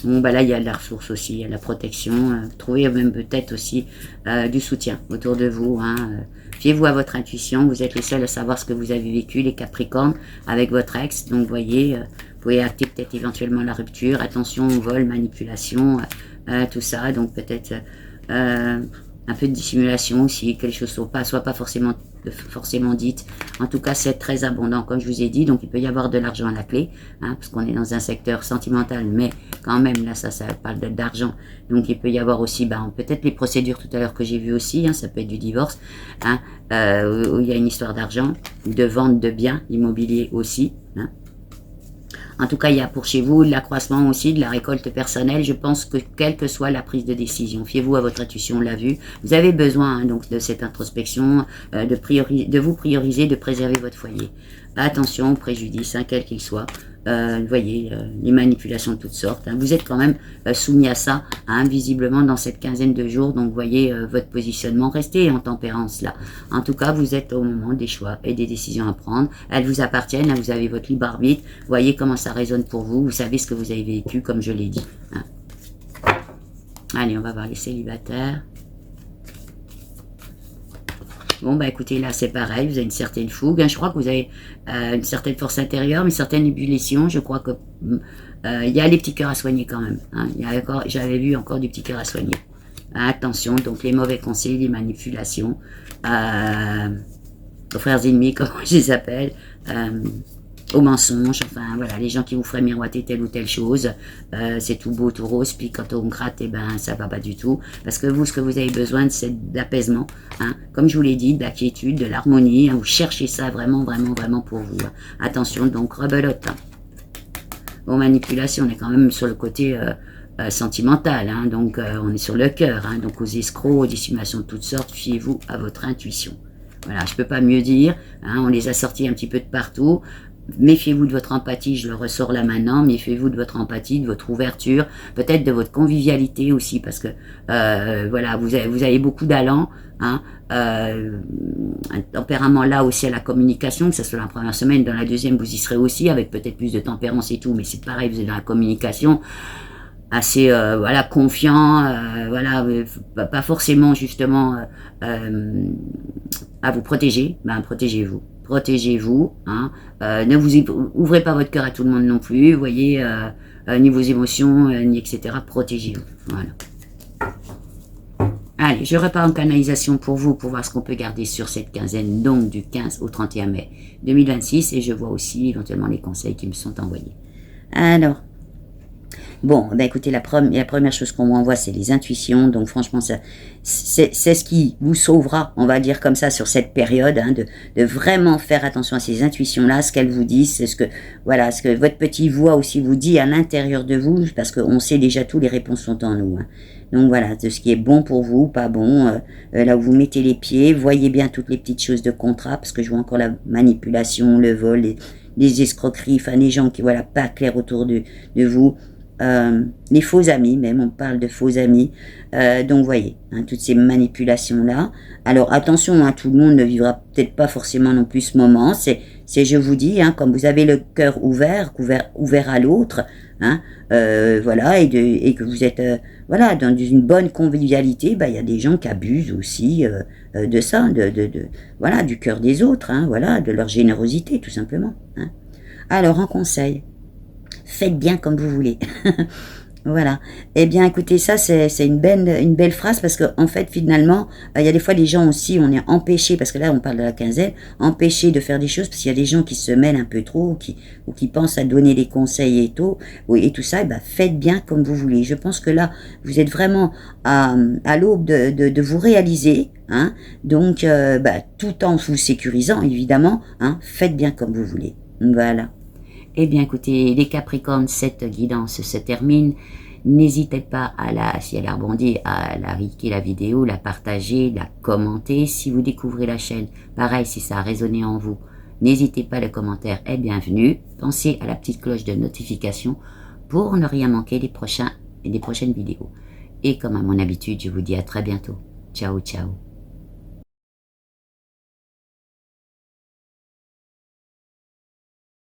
Bon, bah là, il y a de la ressource aussi, il y a de la protection. Trouvez même peut-être aussi du soutien autour de vous. Hein, fiez-vous à votre intuition. Vous êtes les seuls à savoir ce que vous avez vécu, les Capricornes, avec votre ex. Donc, voyez, vous pouvez acter peut-être éventuellement la rupture. Attention, vol, manipulation, tout ça. Donc, peut-être un peu de dissimulation aussi, que les choses ne soient pas forcément dites. En tout cas, c'est très abondant, comme je vous ai dit. Donc, il peut y avoir de l'argent à la clé, hein, parce qu'on est dans un secteur sentimental, mais quand même, là, ça parle d'argent. Donc, il peut y avoir aussi, peut-être les procédures tout à l'heure que j'ai vues aussi, hein, ça peut être du divorce, hein, où il y a une histoire d'argent, de vente de biens immobiliers aussi, hein. En tout cas, il y a pour chez vous de l'accroissement aussi, de la récolte personnelle. Je pense que quelle que soit la prise de décision, fiez-vous à votre intuition, on l'a vu. Vous avez besoin hein, donc de cette introspection, de vous prioriser, de préserver votre foyer. Attention aux préjudices, hein, quel qu'il soit. Vous voyez, les manipulations de toutes sortes. Hein. Vous êtes quand même soumis à ça, hein, visiblement dans cette quinzaine de jours. Donc, vous voyez votre positionnement. Restez en tempérance là. En tout cas, vous êtes au moment des choix et des décisions à prendre. Elles vous appartiennent. Hein, vous avez votre libre arbitre. Vous voyez comment ça résonne pour vous. Vous savez ce que vous avez vécu, comme je l'ai dit. Hein. Allez, on va voir les célibataires. Bon, écoutez, là, c'est pareil, vous avez une certaine fougue. Hein, je crois que vous avez une certaine force intérieure, une certaine ébullition. Je crois que il y a les petits cœurs à soigner quand même. Hein, j'avais vu encore du petit cœur à soigner. Attention, donc les mauvais conseils, les manipulations, aux frères ennemis, comme je les appelle, aux mensonges, enfin voilà, les gens qui vous feraient miroiter telle ou telle chose, c'est tout beau, tout rose, puis quand on gratte, ça va pas du tout, parce que vous, ce que vous avez besoin, c'est d'apaisement, hein, comme je vous l'ai dit, de la quiétude, de l'harmonie, hein, vous cherchez ça vraiment, vraiment, vraiment pour vous. Hein. Attention, donc rebelote. Hein. Bon, manipulation, on est quand même sur le côté sentimental, hein, donc on est sur le cœur, hein, donc aux escrocs, aux dissimulations de toutes sortes, fiez-vous à votre intuition. Voilà, je peux pas mieux dire, hein, on les a sortis un petit peu de partout. Méfiez-vous de votre empathie, je le ressors là maintenant, méfiez-vous de votre empathie, de votre ouverture, peut-être de votre convivialité aussi, parce que voilà, vous avez beaucoup d'allant, hein, un tempérament là aussi à la communication, que ce soit la première semaine, dans la deuxième vous y serez aussi, avec peut-être plus de tempérance et tout, mais c'est pareil, vous êtes dans la communication, assez voilà confiant, voilà, pas forcément justement à vous protéger, protégez-vous. Protégez-vous, hein, ne vous ouvrez pas votre cœur à tout le monde non plus, vous voyez, ni vos émotions, ni etc. Protégez-vous, voilà. Allez, je repars en canalisation pour vous, pour voir ce qu'on peut garder sur cette quinzaine, donc du 15 au 31 mai 2026, et je vois aussi éventuellement les conseils qui me sont envoyés. Alors, bon, écoutez, la première chose qu'on m'envoie, c'est les intuitions. Donc, franchement, c'est ce qui vous sauvera, on va dire comme ça, sur cette période, hein, de vraiment faire attention à ces intuitions-là, ce qu'elles vous disent, c'est ce que votre petit voix aussi vous dit à l'intérieur de vous, parce qu'on sait déjà tout, les réponses sont en nous. Hein. Donc voilà, de ce qui est bon pour vous, pas bon, là où vous mettez les pieds, voyez bien toutes les petites choses de contrat, parce que je vois encore la manipulation, le vol, les escroqueries, enfin les gens qui, voilà, pas clairs autour de vous. Les faux amis, même on parle de faux amis, donc voyez, hein, toutes ces manipulations-là. Alors attention, hein, tout le monde ne vivra peut-être pas forcément non plus ce moment, c'est je vous dis, hein, comme vous avez le cœur ouvert à l'autre, hein, voilà, et que vous êtes voilà, dans une bonne convivialité, il y a des gens qui abusent aussi de ça, voilà, du cœur des autres, hein, voilà, de leur générosité tout simplement. Hein. Alors en conseil, faites bien comme vous voulez. Voilà. Eh bien, écoutez, ça, c'est une belle phrase parce que, en fait, finalement, il y a des fois des gens aussi, on est empêchés, parce que là, on parle de la quinzaine, empêchés de faire des choses parce qu'il y a des gens qui se mêlent un peu trop ou qui pensent à donner des conseils et tout ça. Faites bien comme vous voulez. Je pense que là, vous êtes vraiment à l'aube de vous réaliser, hein. Donc, tout en vous sécurisant, évidemment, hein. Faites bien comme vous voulez. Voilà. Eh bien écoutez, les Capricornes, cette guidance se termine. N'hésitez pas si elle a rebondi, à la liker la vidéo, la partager, la commenter. Si vous découvrez la chaîne, pareil, si ça a résonné en vous, n'hésitez pas, le commentaire est bienvenu. Pensez à la petite cloche de notification pour ne rien manquer des prochaines vidéos. Et comme à mon habitude, je vous dis à très bientôt. Ciao, ciao.